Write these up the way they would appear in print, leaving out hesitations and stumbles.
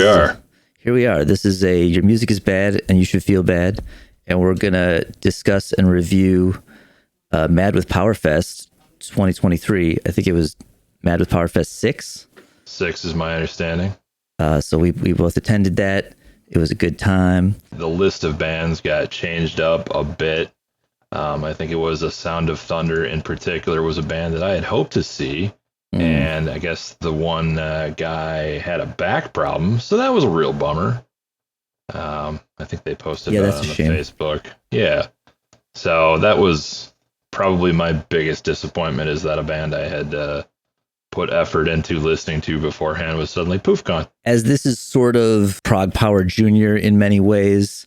we are. Here we are. This is Your Music is Bad and You Should Feel Bad. And we're going to discuss and review Mad with Powerfest 2023. I think it was Mad with Powerfest 6. 6 is my understanding. So we both attended that. It was a good time. The list of bands got changed up a bit. I think it was a Sound of Thunder in particular was a band that I had hoped to see. And I guess the one guy had a back problem, so that was a real bummer. I think they posted that on the Facebook. Yeah. So that was probably my biggest disappointment, is that a band I had put effort into listening to beforehand was suddenly poof gone. As this is sort of ProgPower Junior in many ways,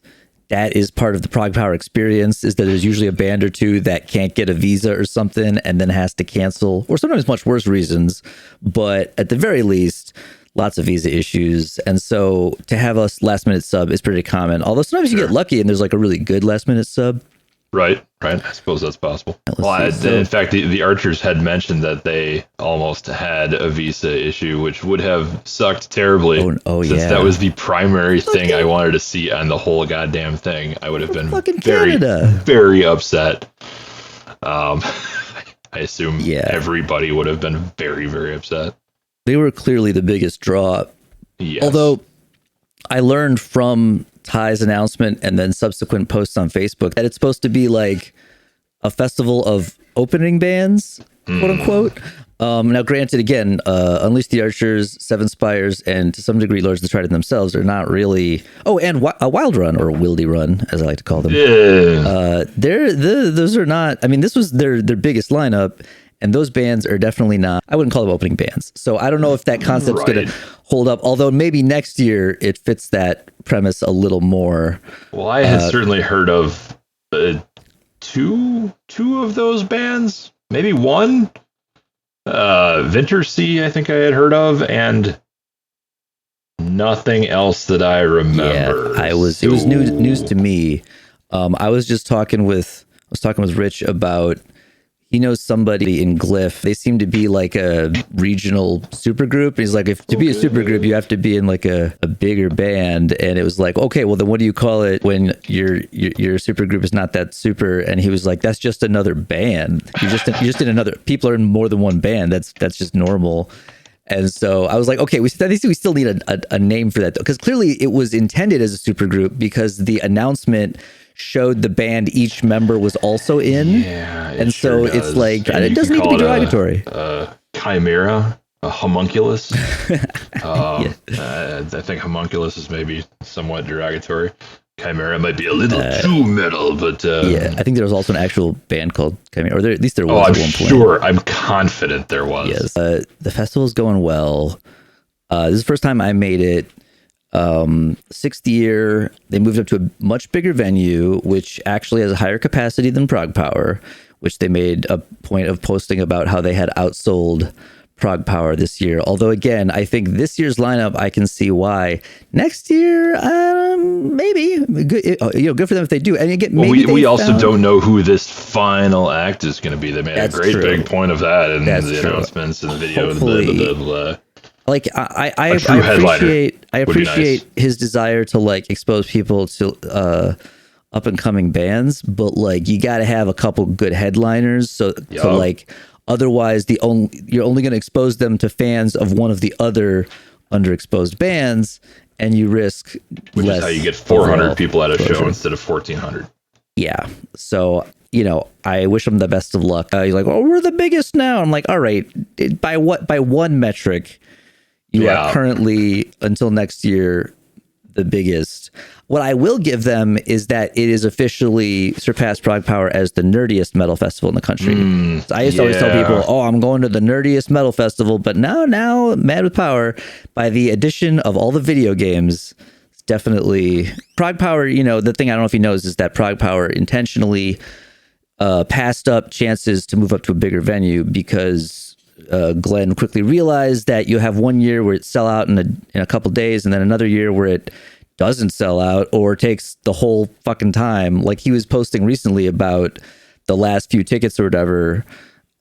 that is part of the ProgPower experience, is that there's usually a band or two that can't get a visa or something and then has to cancel, or sometimes much worse reasons. But at the very least, lots of visa issues. And so to have a last minute sub is pretty common. Although sometimes you get lucky and there's like a really good last minute sub. Right. I suppose that's possible. In fact, the Archers had mentioned that they almost had a visa issue, which would have sucked terribly. Since that was the primary thing I wanted to see on the whole goddamn thing. I would have been very upset. I assume everybody would have been very, very upset. They were clearly the biggest draw. Yes. Although I learned from Ty's announcement and then subsequent posts on Facebook that it's supposed to be like a festival of opening bands, quote unquote. Now, granted, again, Unleash the Archers, Seven Spires, and to some degree, Lords of the Trident themselves are not really. Oh, and Wilderun, or Wilderun, as I like to call them. Yeah. Those are not. I mean, this was their biggest lineup. And those bands are definitely not, I wouldn't call them opening bands. So I don't know if that concept's going to hold up, although maybe next year it fits that premise a little more. Well, I had certainly heard of two of those bands, maybe one. Vintersea, I think I had heard of, and nothing else that I remember. Yeah, it was news to me. I was talking with Rich about, he knows somebody in Glyph. They seem to be like a regional supergroup. He's like, to be a supergroup, you have to be in like a bigger band. And it was like, okay, well then what do you call it when your supergroup is not that super? And he was like, that's just another band. You just in another. People are in more than one band. That's just normal. And so I was like, okay, I think we still need a name for that, because clearly it was intended as a supergroup, because the announcement showed the band each member was also in. Yeah, and so it's like, it doesn't need to be derogatory. Chimera, a homunculus. I think homunculus is maybe somewhat derogatory. Chimera might be a little too metal, but I think there was also an actual band called Chimera, or at least there was at one point. Sure, I'm confident there was. Yes, the festival's going well. This is the first time I made it. 6th year, they moved up to a much bigger venue, which actually has a higher capacity than ProgPower, which they made a point of posting about how they had outsold ProgPower this year. Although, again, I think this year's lineup, I can see why. Next year, maybe good. Good for them if they do. And again, we also don't know who this final act is going to be. They made a great big point of that in the announcements and the video. Blah, blah, blah. Like I appreciate his desire to like expose people to up and coming bands, but like you got to have a couple good headliners. So like otherwise you're only going to expose them to fans of one of the other underexposed bands, and you risk which is how you get 400 people at a show instead of 1,400. Yeah. So I wish them the best of luck. He's like, oh, we're the biggest now. I'm like, all right, by one metric. You are currently, until next year, the biggest. What I will give them is that it is officially surpassed ProgPower as the nerdiest metal festival in the country. So I used to always tell people, oh, I'm going to the nerdiest metal festival. But now Mad with Power, by the addition of all the video games, it's definitely ProgPower. The thing I don't know if he knows is that ProgPower intentionally passed up chances to move up to a bigger venue, because Glenn quickly realized that you have 1 year where it sell out in a couple days, and then another year where it doesn't sell out or takes the whole fucking time. Like he was posting recently about the last few tickets or whatever.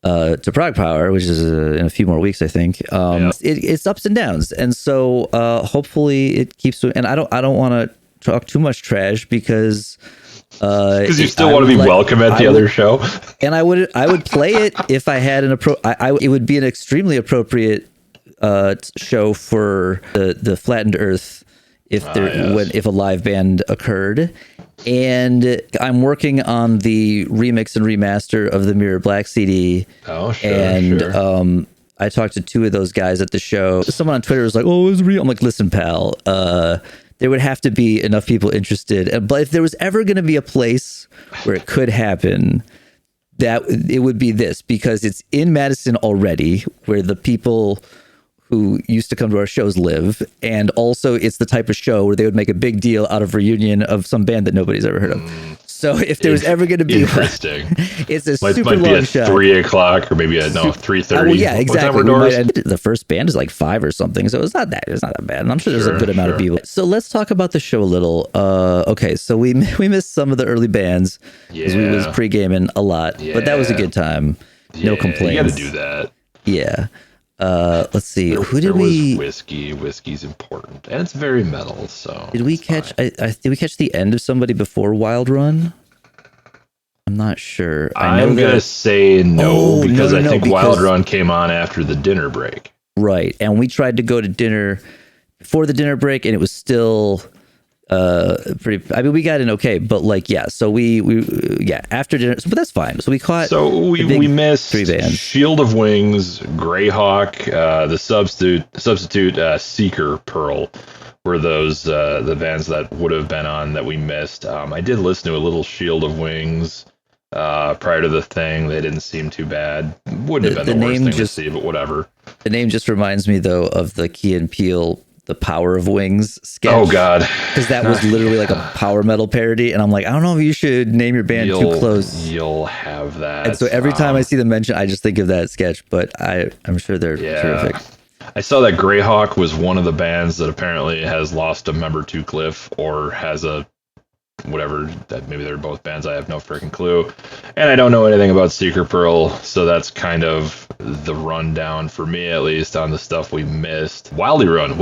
to ProgPower, which is in a few more weeks, I think. It's ups and downs, and so hopefully it keeps. And I don't want to talk too much trash because you still want to be welcome at the other show. And I would play it if I had it would be an extremely appropriate show for the Flattened Earth if a live band occurred. And I'm working on the remix and remaster of the Mirror Black CD. Oh, sure. And I talked to two of those guys at the show. Someone on Twitter was like, "Oh, it's real." I'm like, "Listen, pal, there would have to be enough people interested. But if there was ever going to be a place where it could happen, that it would be this, because it's in Madison already, where the people who used to come to our shows live, and also it's the type of show where they would make a big deal out of reunion of some band that nobody's ever heard of. So if there was ever going to be interesting, it's a might super be long at shot. 3:00 or maybe at 3:30. Well, yeah, exactly. The first band is like 5 or something, so it's not that bad. And I'm sure there's a good amount of people. So let's talk about the show a little. Okay, so we missed some of the early bands because we was pre-gaming a lot, but that was a good time. No complaints. You got to do that. Yeah. Let's see. Who was whiskey? Whiskey's important, and it's very metal. So did we catch? Did we catch the end of somebody before Wilderun? I'm not sure. I'm gonna say no, because I think Wilderun came on after the dinner break. Right, and we tried to go to dinner before the dinner break, and it was still pretty. I mean, we got in okay, but like, yeah. So we after dinner, but that's fine. So we caught. So we missed 3 bands: Shield of Wings, Greyhawk, the substitute Seeker Pearl. Were those the bands that would have been on that we missed? I did listen to a little Shield of Wings prior to the thing. They didn't seem too bad. Wouldn't have been the worst thing to see, but whatever. The name just reminds me though of the Key and Peele The Power of Wings sketch. Oh God, because that was literally like a power metal parody, and I'm like, I don't know if you should name your band too close. You'll have that. And so every time I see them mentioned, I just think of that sketch. But I'm sure they're terrific. I saw that Greyhawk was one of the bands that apparently has lost a member to Cliff, or has a whatever, that maybe they're both bands. I have no freaking clue. And I don't know anything about Seeker Pearl, so that's kind of the rundown for me, at least, on the stuff we missed. Wildrun.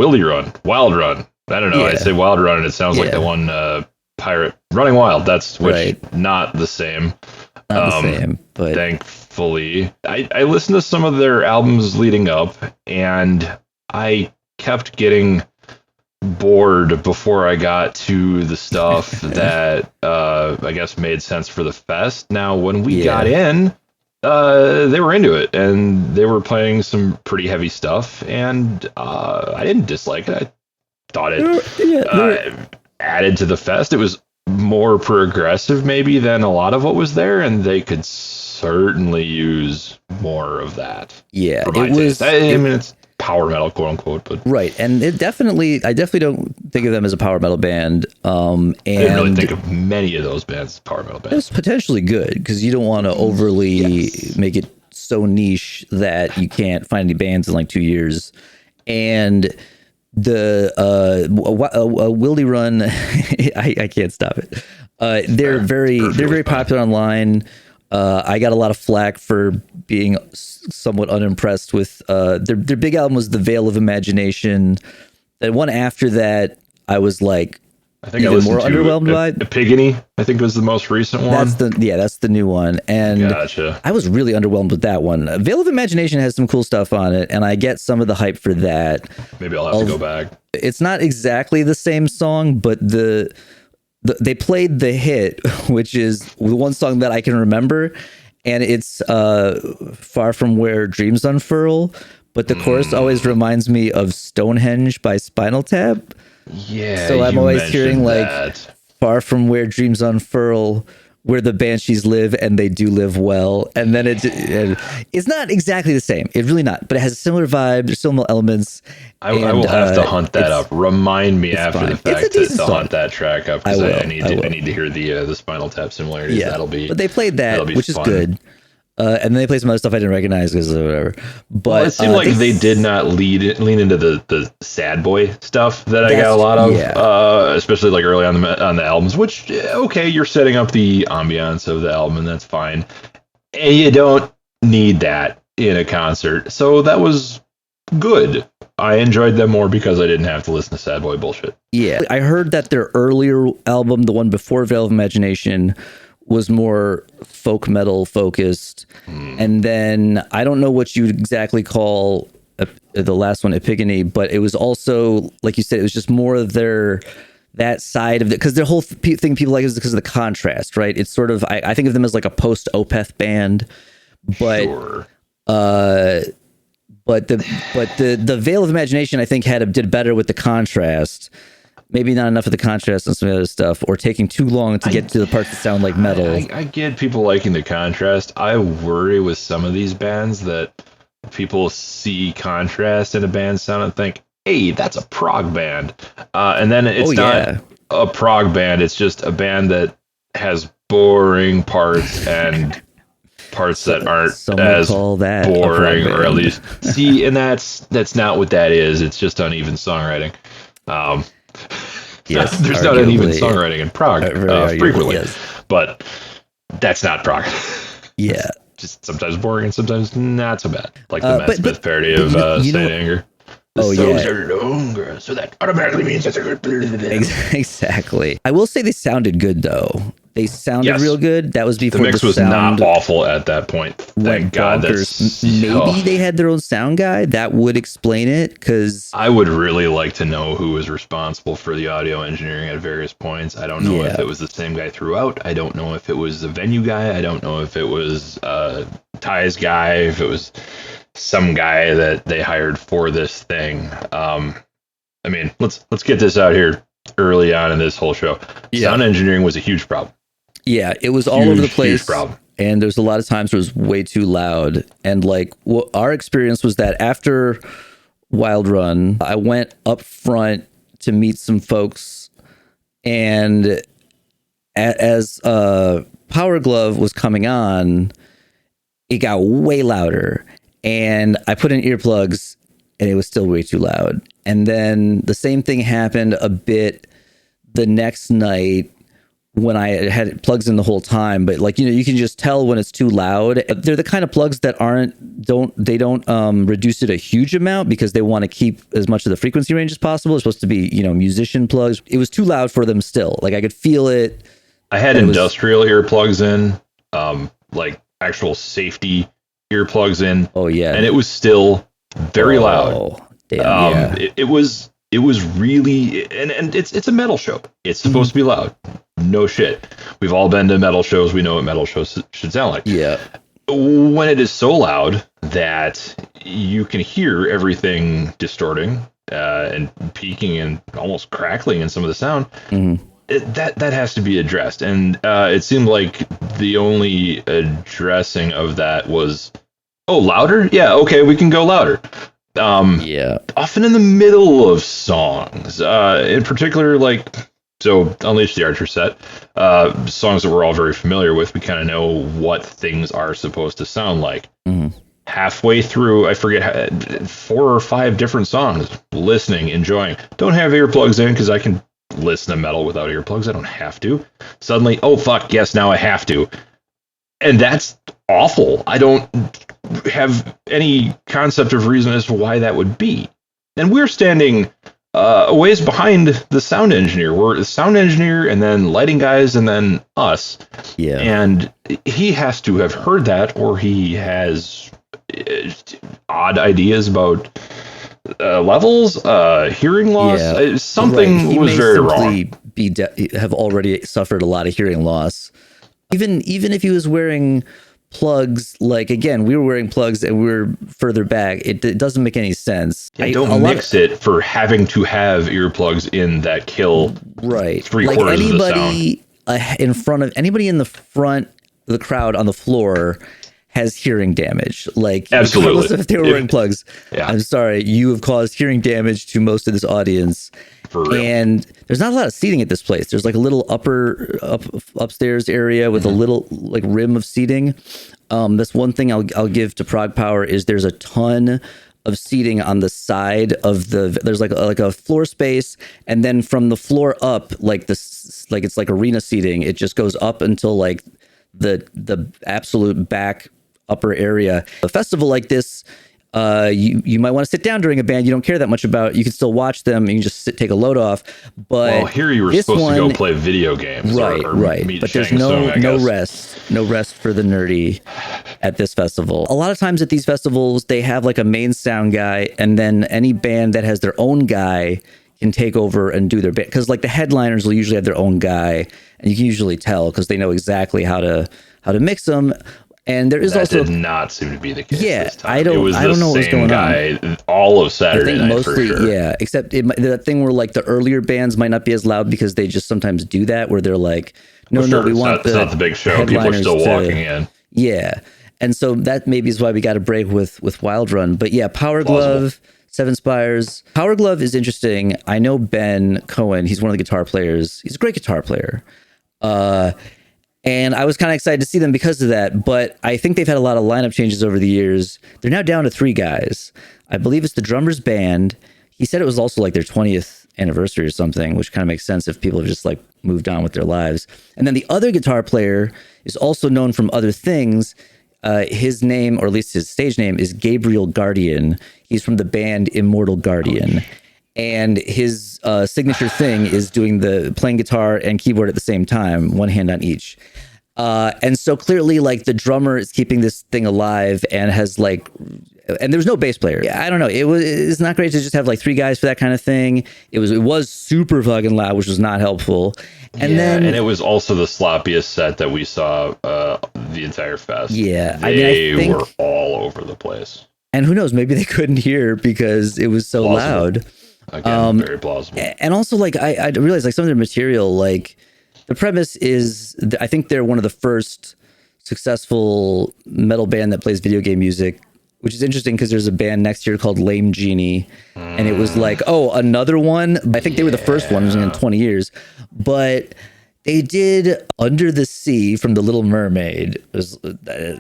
I don't know. Yeah. I say Wildrun and it sounds like the one pirate Running Wild. That's not the same. Not the same, but thankfully, I listened to some of their albums leading up, and I kept getting bored before I got to the stuff that I guess made sense for the fest. Now, when we got in, they were into it, and they were playing some pretty heavy stuff, and I didn't dislike it. I thought it added to the fest. It was more progressive maybe than a lot of what was there, and they could certainly use more of that. Yeah, it was. I mean, it's power metal, quote unquote, but right. And I definitely don't think of them as a power metal band. And I didn't really think of many of those bands as power metal bands. It's potentially good because you don't want to overly make it so niche that you can't find any bands in like 2 years. And the Wilderun, I can't stop it. They're very popular online. I got a lot of flack for being somewhat unimpressed with their big album was The Veil of Imagination. The one after that, I was like, I think even more underwhelmed by Epigony. I think was the most recent one. That's the new one, and gotcha. I was really underwhelmed with that one. Veil of Imagination has some cool stuff on it, and I get some of the hype for that. Maybe I'll have to go back. It's not exactly the same song, but they played the hit, which is the one song that I can remember, and it's Far From Where Dreams Unfurl, but the chorus always reminds me of Stonehenge by Spinal Tap. Yeah, so I'm always hearing like Far From Where Dreams Unfurl, where the banshees live, and they do live well. And then it's not exactly the same. It's really not, but it has a similar vibe. There's similar elements. I will have to hunt that up. Remind me after the fact to hunt that track up, because I need to hear the Spinal Tap similarities. Yeah, but they played that, which is good. And then they played some other stuff I didn't recognize because of whatever. But it seemed like they did not lean into the sad boy stuff that I got a lot of, especially like early on the albums. Which you're setting up the ambiance of the album, and that's fine. And you don't need that in a concert. So that was good. I enjoyed them more because I didn't have to listen to sad boy bullshit. Yeah. I heard that their earlier album, the one before Veil of Imagination, was more folk metal focused. And then I don't know what you'd exactly call the last one, Epigony, but it was also, like you said, it was just more of that side of it, because the whole thing people like is because of the contrast, right? It's sort of, I think of them as like a post Opeth band, but Sure. but the Veil of Imagination, I think, did better with the contrast. Maybe not enough of the contrast and some other stuff, or taking too long to get to the parts that sound like metal. I get people liking the contrast. I worry with some of these bands that people see contrast in a band's sound and think, hey, that's a prog band. And then it's not a prog band. It's just a band that has boring parts and parts that aren't as boring, or at least see. And that's not what that is. It's just uneven songwriting. Yes, there's not uneven songwriting in prog frequently, yes. But that's not prog. Yeah. Just sometimes boring and sometimes not so bad. Like the Matt Smith parody of Saint Anger. The songs are longer, so that automatically means that's a good. Exactly. I will say they sounded good though. They sounded real good. That was before the mix was not awful at that point. Thank God. Maybe they had their own sound guy. That would explain it, because I would really like to know who was responsible for the audio engineering at various points. I don't know if it was the same guy throughout. I don't know if it was the venue guy. I don't know if it was Ty's guy. If it was some guy that they hired for this thing. I mean, let's get this out here early on in this whole show. Sound engineering was a huge problem. Yeah, it was all over the place. And there's a lot of times where it was way too loud. And like our experience was that after Wilderun, I went up front to meet some folks, and as Powerglove was coming on, it got way louder. And I put in earplugs and it was still way too loud. And then the same thing happened a bit the next night when I had plugs in the whole time. But like, you can just tell when it's too loud. They're the kind of plugs that don't reduce it a huge amount, because they want to keep as much of the frequency range as possible. It's supposed to be, musician plugs. It was too loud for them still. Like I could feel it. I had industrial earplugs in, like actual safety earplugs in. Oh yeah. And it was still very loud. Damn, it was really, and it's a metal show. It's supposed to be loud. No shit. We've all been to metal shows. We know what metal shows should sound like. Yeah. When it is so loud that you can hear everything distorting and peaking and almost crackling in some of the sound, that has to be addressed. And it seemed like the only addressing of that was, louder? Yeah, okay, we can go louder. Often in the middle of songs, in particular, so Unleash the Archer set, songs that we're all very familiar with. We kind of know what things are supposed to sound like. Halfway through, I forget, 4 or 5 different songs, listening, enjoying. Don't have earplugs in because I can listen to metal without earplugs. I don't have to. Suddenly, oh fuck, yes, now I have to. And that's awful. I don't have any concept of reason as to why that would be. And we're standing a ways behind the sound engineer. We're the sound engineer and then lighting guys and then us. Yeah. And he has to have heard that, or he has odd ideas about levels, hearing loss. Something was very wrong. Have already suffered a lot of hearing loss. Even if he was wearing plugs, like, again, we were wearing plugs and we were further back, it doesn't make any sense. Don't mix it for having to have earplugs in that kill right 3/4 of the sound. In front of anybody in the front of the crowd on the floor has hearing damage. Like, absolutely, regardless if they were wearing plugs. Yeah. I'm sorry, you have caused hearing damage to most of this audience. For real. And there's not a lot of seating at this place. There's like a little upstairs area with a little like rim of seating. That's one thing I'll give to ProgPower is there's a ton of seating on the side of there's like a floor space, and then from the floor up, it's like arena seating. It just goes up until like the absolute back upper area. A festival like this, you might want to sit down during a band you don't care that much about. You can still watch them. You can just take a load off. But here you were supposed to go play video games, right? But there's no rest for the nerdy at this festival. A lot of times at these festivals, they have like a main sound guy, and then any band that has their own guy can take over and do their bit, because like the headliners will usually have their own guy, and you can usually tell because they know exactly how to mix them. And there is also did not seem to be the case. Yeah, this time. I don't know what's going on. All of Saturday night, mostly, for sure. Yeah, except that thing where like the earlier bands might not be as loud because they just sometimes do that, where they're like, no, we want it's not the big show. People are still walking in. Yeah, and so that maybe is why we got a break with Wilderun. But yeah, Powerglove, Seven Spires. Powerglove is interesting. I know Ben Cohen. He's one of the guitar players. He's a great guitar player. And I was kind of excited to see them because of that. But I think they've had a lot of lineup changes over the years. They're now down to 3 guys. I believe it's the drummer's band. He said it was also like their 20th anniversary or something, which kind of makes sense if people have just like moved on with their lives. And then the other guitar player is also known from other things. His name, or at least his stage name, is Gabriel Guardian. He's from the band Immortal Guardian. And his signature thing is playing guitar and keyboard at the same time, one hand on each. And so clearly, like, the drummer is keeping this thing alive and has like, and there's no bass player. I don't know. It's not great to just have like 3 guys for that kind of thing. It was super fucking loud, which was not helpful. And then it was also the sloppiest set that we saw the entire fest. Yeah, they were all over the place. And who knows? Maybe they couldn't hear because it was so loud. Again, very plausible. And also, like, I realized, like, some of their material, like, the premise is, I think they're one of the first successful metal band that plays video game music, which is interesting because there's a band next year called Lame Genie, and it was like, oh, another one. I think they were the first one in 20 years, but they did Under the Sea from The Little Mermaid. It was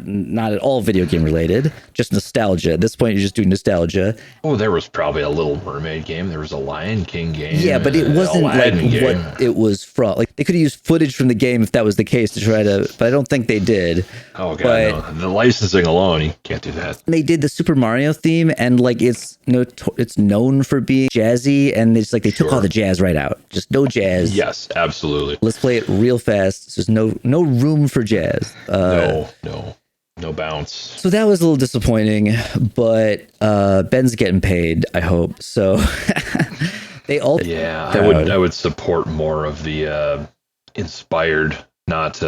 not at all video game related, just nostalgia. At this point, you're just doing nostalgia. Oh, there was probably a Little Mermaid game. There was a Lion King game. Yeah, but it wasn't like what it was from. Like, they could have used footage from the game if that was the case to try to, but I don't think they did. Oh, God, no. The licensing alone, you can't do that. They did the Super Mario theme, and like it's known for being jazzy, and it's like they took all the jazz right out. Just no jazz. Yes, absolutely. Let's play it real fast. There's no room for jazz. No bounce. So that was a little disappointing, but Ben's getting paid, I hope. So they all. Yeah, I would support more of the inspired, not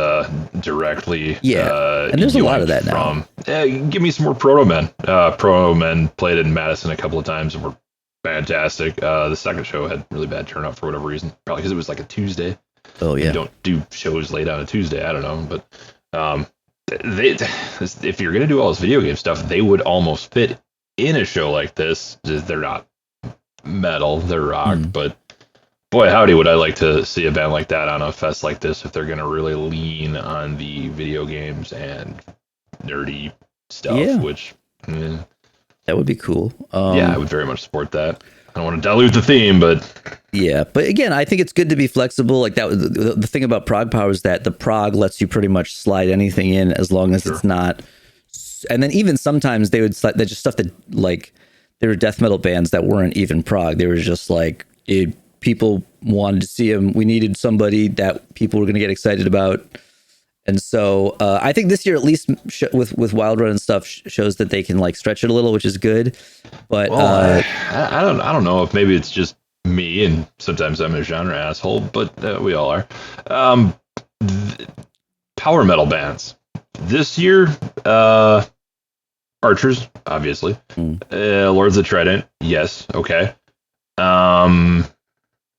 directly. Yeah, and there's a lot of that now. Give me some more Proto Men. Proto Men played in Madison a couple of times and were fantastic. The second show had really bad turnout for whatever reason, probably because it was like a Tuesday. Oh yeah. You don't do shows late on a Tuesday. I don't know, but if you're gonna do all this video game stuff, they would almost fit in a show like this. They're not metal, they're rock, but boy, howdy, would I like to see a band like that on a fest like this if they're gonna really lean on the video games and nerdy stuff. Which that would be cool. I would very much support that. I don't want to dilute the theme, but yeah. But again, I think it's good to be flexible. Like that, the thing about ProgPower is that the prog lets you pretty much slide anything in as long as it's not. And then even sometimes they would slide that just stuff that, like, there were death metal bands that weren't even prog. They were just like, people wanted to see them. We needed somebody that people were going to get excited about. And so I think this year, at least with Wilderun and stuff, shows that they can like stretch it a little, which is good. But I don't know if maybe it's just me, and sometimes I'm a genre asshole, but we all are. Power metal bands this year, Archers, obviously, Lords of Trident, yes, okay.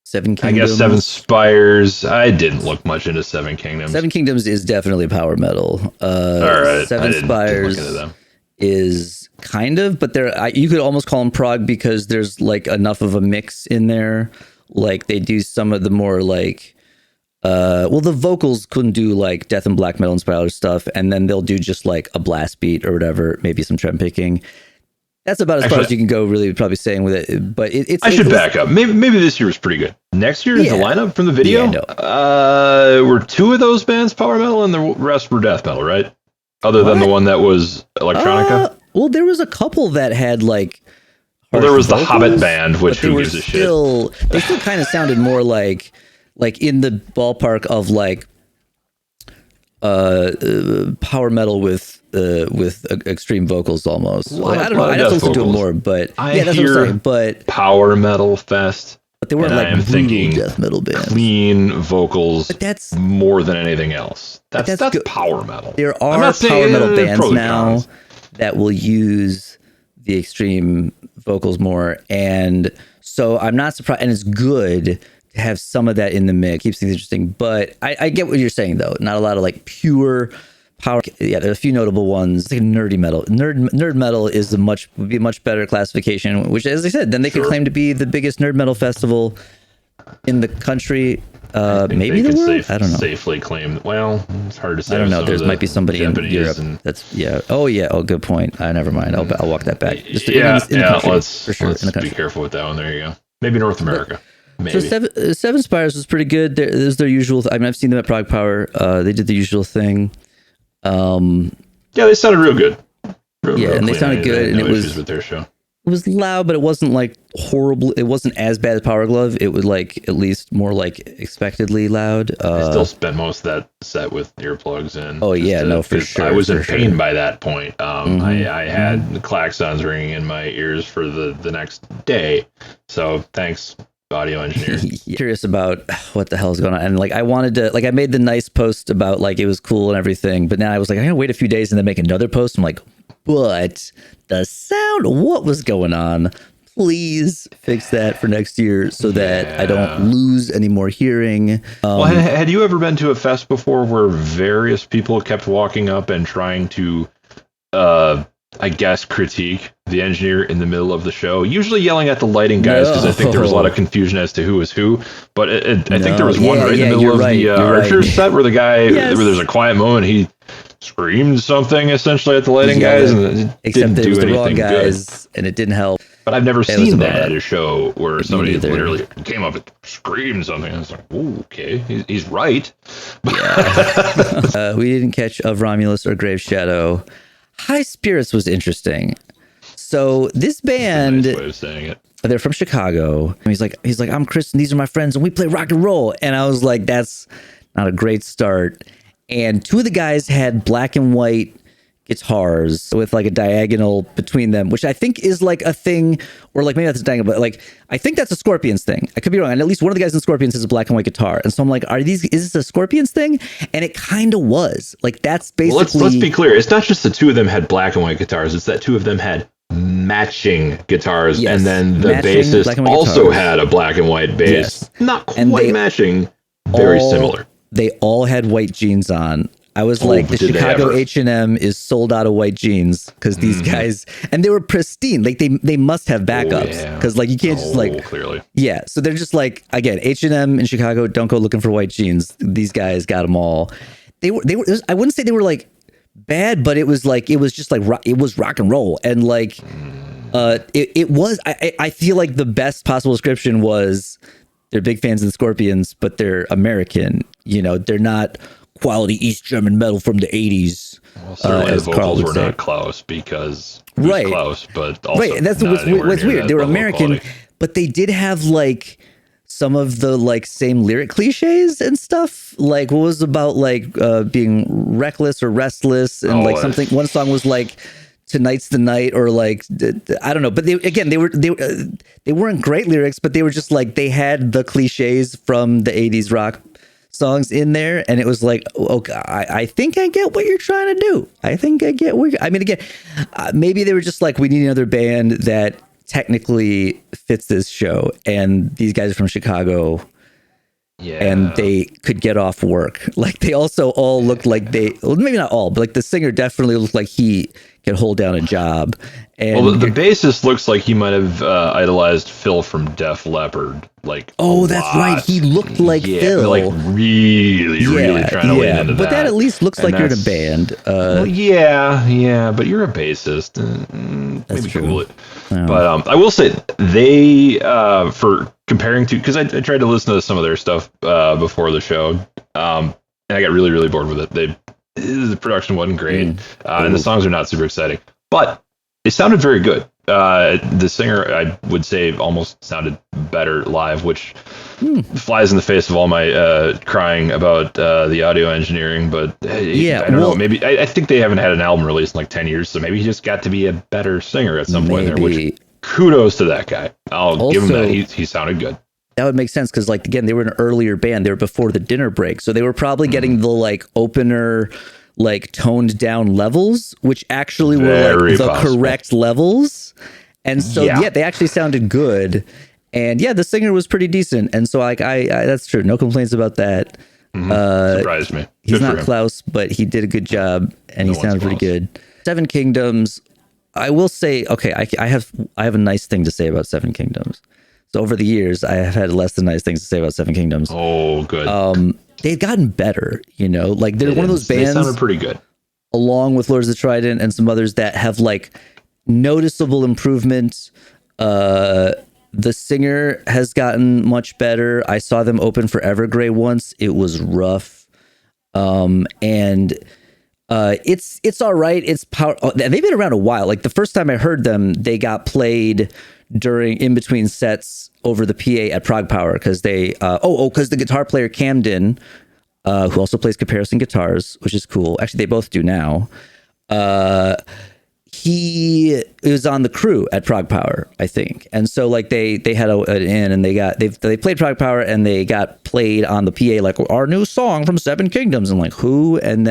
Seven Kingdoms. I guess Seven Spires. I didn't look much into Seven Kingdoms. Seven Kingdoms is definitely power metal. All right. Seven Spires is kind of, but you could almost call them prog because there's like enough of a mix in there. Like they do some of the more like, the vocals couldn't do like death and black metal inspired stuff, and then they'll do just like a blast beat or whatever, maybe some trem picking. That's about as far as you can go, really, probably saying with it. But it's. I should back up. Maybe this year was pretty good. Next year, the lineup from the video, were 2 of those bands power metal and the rest were death metal, right? other than the one that was electronica? Well, there was a couple that had like. Well, there was the Hobbit band, which who gives a shit? They still kind of sounded more like in the ballpark of like power metal with extreme vocals almost. Well, like, I don't know. I'd have to listen to it more, but yeah, that's what I'm saying. But power metal fest. But they weren't like brutal death metal bands. Clean vocals. But that's more than anything else. That's power metal. There are power metal bands now that will use the extreme vocals more, and so I'm not surprised. And it's good to have some of that in the mix. Keeps things interesting. But I get what you're saying though. Not a lot of like pure power. Yeah, there's a few notable ones. It's like nerdy metal. Nerd metal would be a much better classification. Which, as I said, then they could claim to be the biggest nerd metal festival in the country. Maybe the world. I don't know. Safely claim. Well, it's hard to say. I don't know. There might be somebody Japanese in Europe that's Oh, good point. Never mind. I'll walk that back. Just let's be careful with that one. There you go. Maybe North America. Maybe. So Seven Spires was pretty good. There's their usual. I mean, I've seen them at ProgPower. They did the usual thing. Yeah, they sounded real good. And they sounded good, and it was with their show. It was loud, but it wasn't like horrible. It wasn't as bad as Powerglove. It was like at least more like expectedly loud. I still spent most of that set with earplugs in. Oh yeah, no, for sure. I was in pain by that point. I had the klaxons ringing in my ears for the next day. So thanks, audio engineer. Curious about what the hell is going on, and like I wanted to, like I made the nice post about like it was cool and everything, but now I was like, I'm gonna wait a few days and then make another post. I'm like, but the sound, what was going on? Please fix that for next year so that I don't lose any more hearing. Well, had you ever been to a fest before where various people kept walking up and trying to, I guess, critique the engineer in the middle of the show? Usually yelling at the lighting guys, because I think there was a lot of confusion as to who was who. But I think there was one right in the middle of the Archer's set where the guy, where there's a quiet moment, he screamed something essentially at the lighting guys, and except it was the wrong guys, and it didn't help. But I've never seen that at a show where somebody literally came up and screamed something. I was like, "Ooh, okay, he's right." We didn't catch Of Romulus or Grave Shadow. High Spirits was interesting. So this band, that's a nice way of saying it. They're from Chicago. And he's like, I'm Chris, and these are my friends, and we play rock and roll. And I was like, that's not a great start. And two of the guys had black and white guitars with like a diagonal between them, which I think is like a thing, or like maybe that's a diagonal, but like I think that's a Scorpions thing. I could be wrong. And at least one of the guys in Scorpions has a black and white guitar. And so I'm like, is this a Scorpions thing? And it kind of was. Like that's basically. Let's be clear. It's not just the two of them had black and white guitars. It's that two of them had matching guitars, and then the bassist also had a black and white bass. Yes. Not quite matching, very similar. They all had white jeans on. I was like, the Chicago H&M is sold out of white jeans because these guys, and they were pristine. Like they must have backups because like you can't just like clearly. Yeah, so they're just like, again, H&M in Chicago, don't go looking for white jeans. These guys got them all. They were. I wouldn't say they were like bad, but it was just like it was rock and roll, and like it was. I feel like the best possible description was they're big fans of the Scorpions, but they're American. You know, they're not quality East German metal from the 80s. Well, certainly the vocals were not Klaus because Klaus, but also that's what's weird. They were American, but they did have like some of the like same lyric cliches and stuff. Like what was about like being reckless or restless, and like something. One song was like "Tonight's the Night," or like I don't know. But they weren't great lyrics, but they were just like they had the cliches from the 80s rock songs in there, and it was like, okay, I think I get what you're trying to do. I think I get what I mean, again, maybe they were just like, we need another band that technically fits this show, and these guys are from Chicago, and they could get off work. Like they also all looked like maybe not all, but like the singer definitely looked like he could hold down a job. And the bassist looks like he might have idolized Phil from Def Leppard. Like, that's right. He looked like Phil. Like really trying to lean into that. But that at least looks like you're in a band. But you're a bassist. Maybe cool it. Yeah. But I will say they for comparing to, because I tried to listen to some of their stuff before the show, and I got really bored with it. the production wasn't great, and the songs are not super exciting, but it sounded very good. The singer, I would say, almost sounded better live, which flies in the face of all my crying about the audio engineering. But I don't know. Maybe I think they haven't had an album released in like 10 years, so maybe he just got to be a better singer at some point there. Which kudos to that guy. I'll give him that. He sounded good. That would make sense because, like, again, they were an earlier band. They were before the dinner break, so they were probably getting the like opener, like toned down levels, which actually were like the correct levels. And so they actually sounded good. And the singer was pretty decent. And so like I that's true. No complaints about that. Surprised me. He's not Klaus, but he did a good job and he sounded pretty good. Seven Kingdoms. I will say, okay, I have a nice thing to say about Seven Kingdoms. So over the years, I have had less than nice things to say about Seven Kingdoms. Oh, good. They've gotten better, you know, like they're one of those bands. They sounded pretty good. Along with Lords of the Trident and some others that have like noticeable improvements. The singer has gotten much better. I saw them open for Evergrey once. It was rough. And it's all right. It's power. They've been around a while. Like the first time I heard them, they got played in between sets over the PA at ProgPower because because the guitar player Camden, who also plays comparison guitars, which is cool. Actually, they both do now. He was on the crew at ProgPower, I think, and so like they had an in, and they played ProgPower, and they got played on the PA like our new song from Seven Kingdoms, and like who, and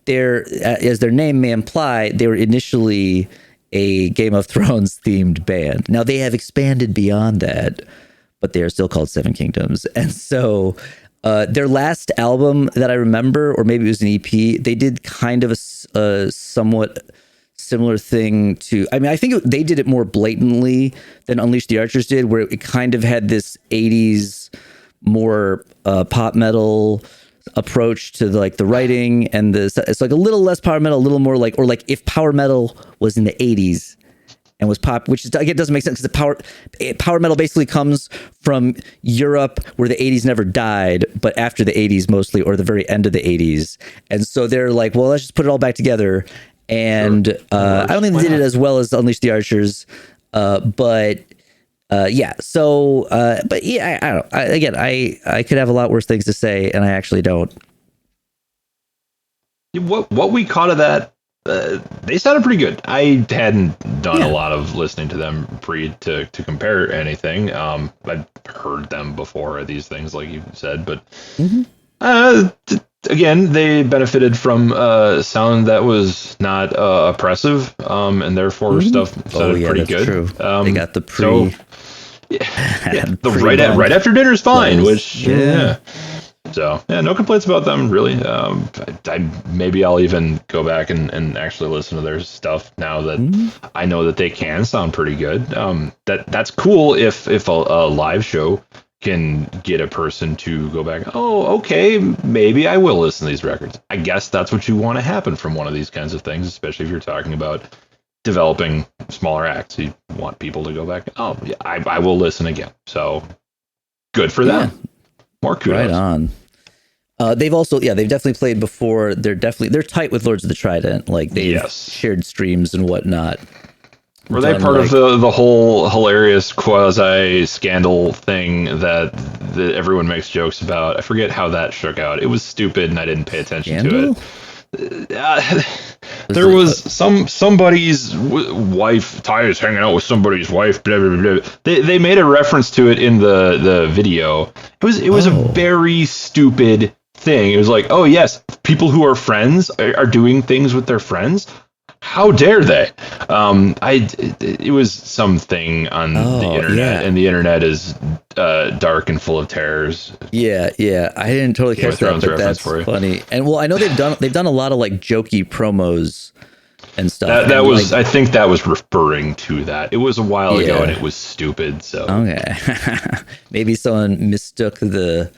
they're as their name may imply, they were initially a Game of Thrones themed band. Now they have expanded beyond that, but they are still called Seven Kingdoms, and so. Their last album that I remember, or maybe it was an EP, they did kind of a somewhat similar thing to, I mean, I think they did it more blatantly than Unleash the Archers did, where it kind of had this 80s more pop metal approach to the writing and it's like a little less power metal, a little more like, or like if power metal was in the 80s and was pop, which is, again, doesn't make sense because power metal basically comes from Europe where the 80s never died, but after the 80s mostly, or the very end of the 80s. And so they're like, well, let's just put it all back together. And I don't think they did it as well as Unleash the Archers. But I don't know. I could have a lot worse things to say, and I actually don't. What we caught of that, they sounded pretty good. I hadn't done a lot of listening to them to compare anything. I'd heard them before, these things, like you said, but again, they benefited from sound that was not oppressive, and therefore stuff sounded pretty good. True. They got the right after dinner is fine, which So no complaints about them really. Maybe I'll even go back and actually listen to their stuff now that I know that they can sound pretty good. That's cool if a live show can get a person to go back. Oh, okay, maybe I will listen to these records. I guess that's what you want to happen from one of these kinds of things, especially if you're talking about developing smaller acts. You want people to go back. Oh, yeah, I will listen again. So good for them. Yeah. More kudos. Right on. They've definitely played before. They're tight with Lords of the Trident. Like they've shared streams and whatnot. Were they part of the whole hilarious quasi scandal thing that everyone makes jokes about? I forget how that shook out. It was stupid and I didn't pay attention to it. There was somebody's wife. Ty is hanging out with somebody's wife. Blah, blah, blah. They made a reference to it in the video. It was a very stupid thing. It was like, oh yes, people who are friends are doing things with their friends. How dare they? It was something on the internet, and the internet is dark and full of terrors. Yeah. I didn't totally catch that, but that's funny. And well, I know they've done a lot of like jokey promos and stuff. That was, like, I think that was referring to that. It was a while ago, and it was stupid. So okay, maybe someone mistook a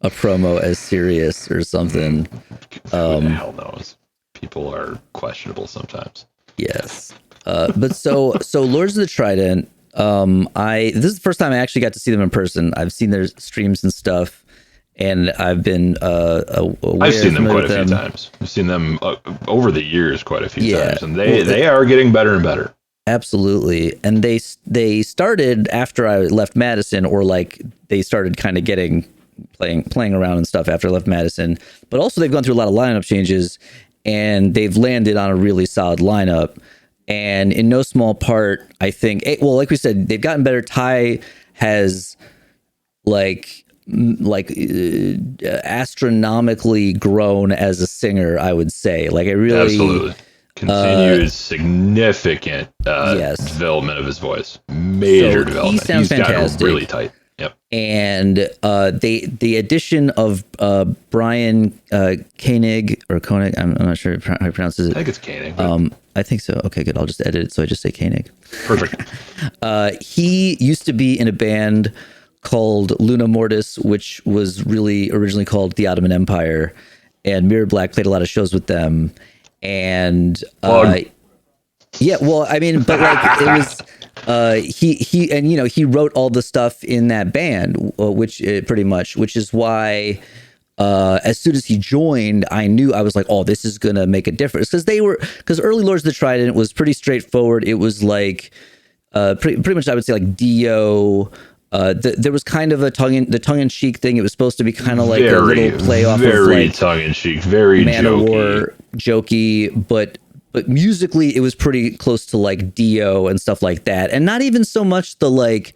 promo as serious or something. Who the hell knows? People are questionable sometimes. Yes. But so Lords of the Trident, this is the first time I actually got to see them in person. I've seen their streams and stuff, and I've been I've seen them quite a few times. I've seen them over the years quite a few times, and they are getting better and better. Absolutely. And they started after I left Madison, or like they started kind of playing around and stuff after I left Madison. But also they've gone through a lot of lineup changes, and they've landed on a really solid lineup. And in no small part, I think, well, like we said, they've gotten better. Ty has astronomically grown as a singer, I would say. Like I really absolutely continued significant development of his voice. Major development. He sounds fantastic. Gotten really tight. Yep. And the addition of Brian Koenig or Koenig, I'm not sure how he pronounces it. I think it's Koenig. I think so. Okay, good. I'll just edit it so I just say Koenig. Perfect. He used to be in a band called Luna Mortis, which was really originally called the Ottoman Empire, and Mirror Black played a lot of shows with them. And yeah, well, I mean, but like it was he and you know, he wrote all the stuff in that band, which is why as soon as he joined, I was like, oh, this is gonna make a difference, because early Lords of the Trident was pretty straightforward. It was like pretty much I would say like Dio. There was kind of the tongue-in-cheek thing. It was supposed to be kind of like a little play off of like tongue-in-cheek, very jokey, but musically it was pretty close to like Dio and stuff like that, and not even so much the like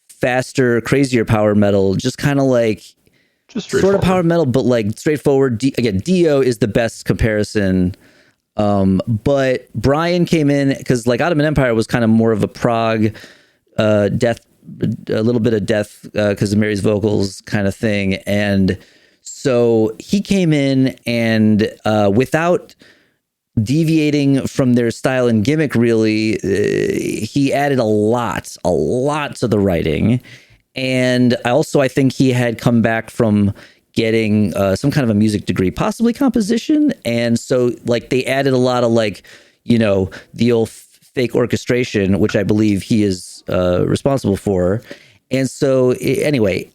faster, crazier power metal, just kind of like sort of power metal, but like straightforward. Again, Dio is the best comparison. But Brian came in because like Ottoman Empire was kind of more of a prog, death. A little bit of death because of Mary's vocals kind of thing. And so he came in and without deviating from their style and gimmick, really, he added a lot to the writing. And I think he had come back from getting some kind of a music degree, possibly composition. And so like they added a lot of like, you know, the old fake orchestration, which I believe he is responsible for. And so anyway,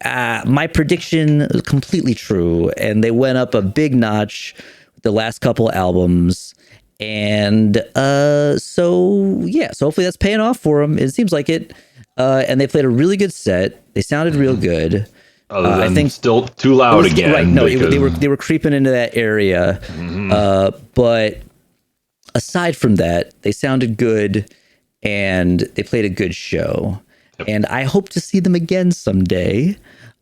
my prediction is completely true, and they went up a big notch the last couple albums. And so hopefully that's paying off for them. It seems like it. And they played a really good set. They sounded real good. I think still too loud again. Right? No, they were creeping into that area. But aside from that, they sounded good. And they played a good show. Yep. And I hope to see them again someday,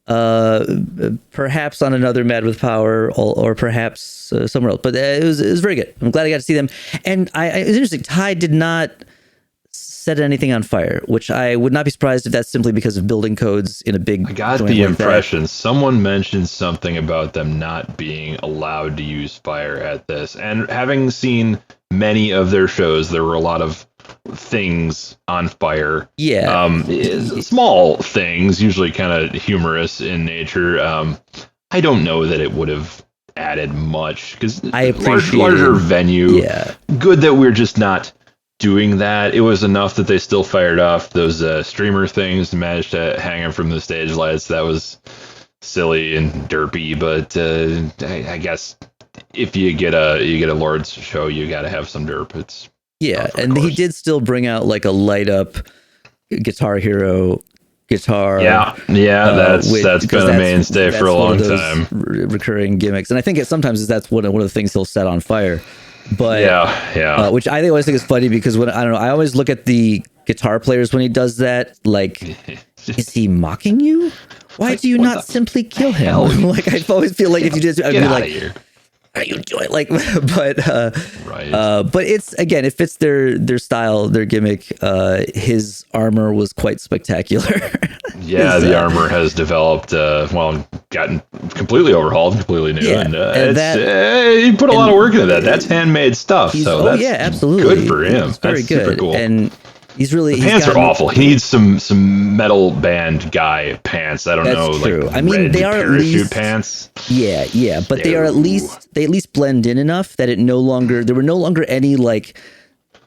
perhaps on another Mad with Power or perhaps somewhere else. But it was very good. I'm glad I got to see them. And it's interesting. Ty did not set anything on fire, which I would not be surprised if that's simply because of building codes in a big. I got the impression someone mentioned something about them not being allowed to use fire at this. And having seen many of their shows, there were a lot of things on fire. Small things, usually kind of humorous in nature. I don't know that it would have added much because larger venue. Yeah, good that we're just not doing that. It was enough that they still fired off those streamer things and managed to hang them from the stage lights. That was silly and derpy, but I guess if you get a Lord's show, you got to have some derp. It's and he did still bring out like a light up Guitar Hero guitar. Yeah, that's been a mainstay for a long time. Recurring gimmicks, and I think sometimes that's one of the things he'll set on fire. But which I always think is funny because I always look at the guitar players when he does that. Like, is he mocking you? Why do you not simply kill him? Like, I always feel like if you did, I'd be like, here. Are you doing like? But it's again, it fits their style, their gimmick. His armor was quite spectacular. The armor has developed, gotten completely overhauled, completely new, and he put a lot of work into that. That's handmade stuff, so that's absolutely good for him. It's very good, super cool. And he's really the pants are awful. He needs some metal band guy pants. I don't know. That's true. Like I mean, they are at least pants. Yeah, but they at least blend in enough that there were no longer any like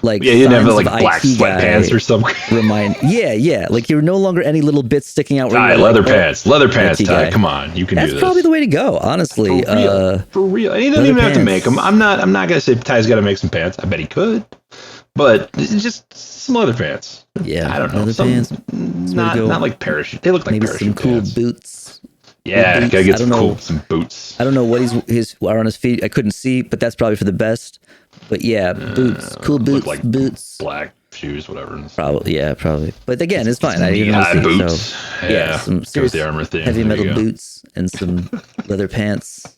like yeah, you didn't have signs like of black IT sweatpants guy or something. yeah, like you're no longer any little bits sticking out. Ty, leather pants, IT Ty. guy. Come on, you can do That's this. probably the way to go, honestly. For real. And he doesn't leather even have to pants. make them. I'm not gonna say Ty's got to make some pants. I bet he could, but it's just some leather pants. Yeah, I don't know. leather pants. Not like parachute. They look like maybe parachute some cool pants. boots. Yeah, boots. gotta get some boots. I don't know what his are on his feet. I couldn't see, but that's probably for the best. But yeah, boots, cool boots, like boots. Black shoes, whatever. Probably. But again, it's fine. I didn't even knee-high see. boots. So, Yeah, some serious the armor thing. heavy There metal you go. boots and some leather pants.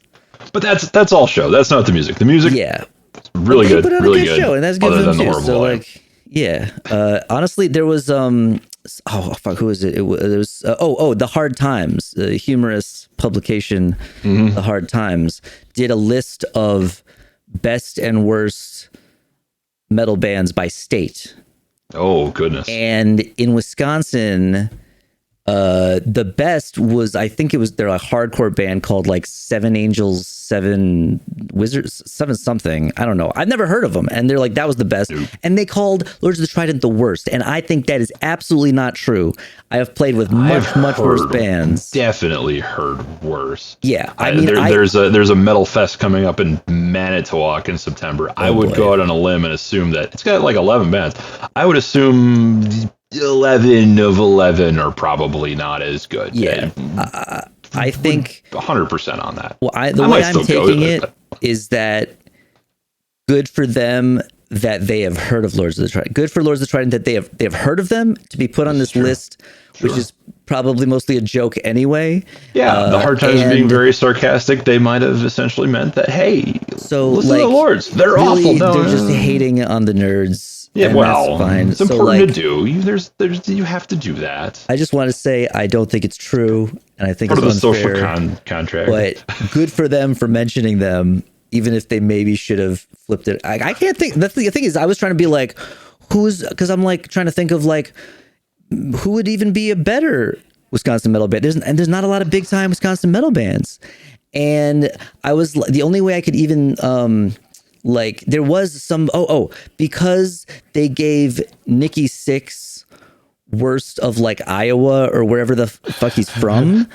But that's all show. That's not the music. The music, Yeah, really good, put on really a good show, and that's good other for them than the too. horrible So volume. like, yeah. Honestly, there was oh fuck, who is it? It was The Hard Times, the humorous publication. The Hard Times did a list of best and worst metal bands by state. Oh goodness. And in Wisconsin, the best was, I think they're a hardcore band called like Seven Angels, Seven Wizards, Seven something. I don't know. I've never heard of them. And they're like, that was the best. Nope. And they called Lords of the Trident the worst. And I think that is absolutely not true. I have played with much worse bands. Definitely heard worse. Yeah. I mean, there's a metal fest coming up in Manitowoc in September. I would go out on a limb and assume that it's got like 11 bands. I would assume 11 of 11 are probably not as good. Yeah. I think 100% on that. Well, the way I'm taking it is that good for them that they have heard of Lords of the Trident. Good for Lords of the Trident that they have heard of them to be put on this list, which is probably mostly a joke anyway. Yeah, the Hard Times being very sarcastic, they might have essentially meant that, hey, so listen like, to the Lords. They're really, awful. No, they're just hating on the nerds. Yeah, and well, that's fine. it's So, important like, to do. You have to do that. I just want to say I don't think it's true, and I think Part it's of the unfair. social contract. But good for them for mentioning them, even if they maybe should have flipped it. I can't think. The thing is, I was trying to be like, because I'm like trying to think of like who would even be a better Wisconsin metal band. There's not a lot of big time Wisconsin metal bands, and I was the only way I could even like there was some because they gave Nikki Sixx worst of like Iowa or wherever the fuck he's from.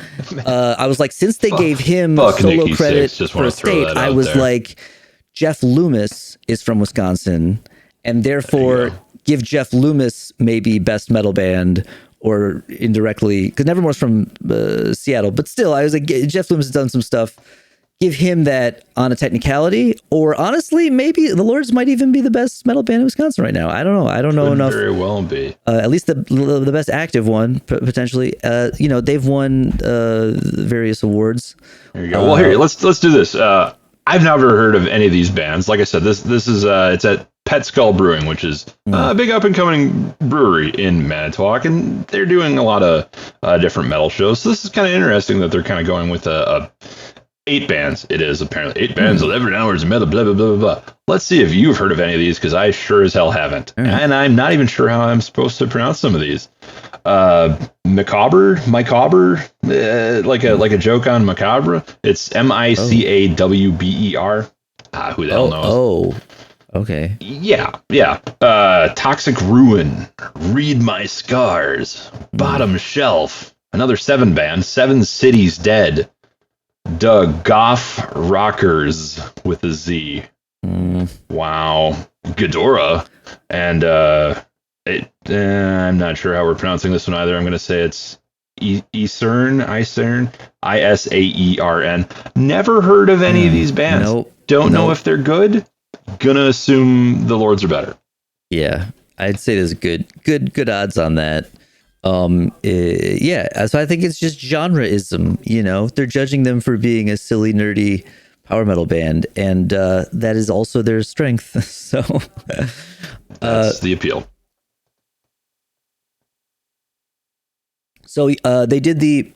I was like, since they gave him solo Nikki credit Sixx, for a state, I was like, Jeff Loomis is from Wisconsin, and therefore give Jeff Loomis maybe best metal band, or indirectly, because Nevermore's from Seattle, but still, I was like, Jeff Loomis has done some stuff. Give him that on a technicality, or honestly, maybe the Lords might even be the best metal band in Wisconsin right now. I don't know. I don't know enough. Very well be. At least the best active one, potentially. They've won various awards. There you go. Well, here, let's do this. I've never heard of any of these bands. Like I said, this is it's at Pet Skull Brewing, which is a big up and coming brewery in Manitowoc, and they're doing a lot of different metal shows. So this is kind of interesting that they're kind of going with a 8 bands. It is apparently 8 bands, 11 hours of metal, blah, blah, blah, blah, blah. Let's see if you've heard of any of these, because I sure as hell haven't. And I'm not even sure how I'm supposed to pronounce some of these. Macabre, like a joke on macabre. It's Micawber. Who the hell knows? Oh, okay. Yeah. Toxic Ruin, Read My Scars, Bottom Shelf, another 7 band, 7 Cities Dead, Doug Goff Rockers with a Z. Wow. Ghidorah. And I'm not sure how we're pronouncing this one either. I'm going to say it's Isern, Isaern. Never heard of any of these bands. Nope. Don't know if they're good. Gonna assume the Lords are better. Yeah, I'd say there's good odds on that. Yeah, so I think it's just genreism. They're judging them for being a silly, nerdy power metal band, and that is also their strength. So that's the appeal. So they did the.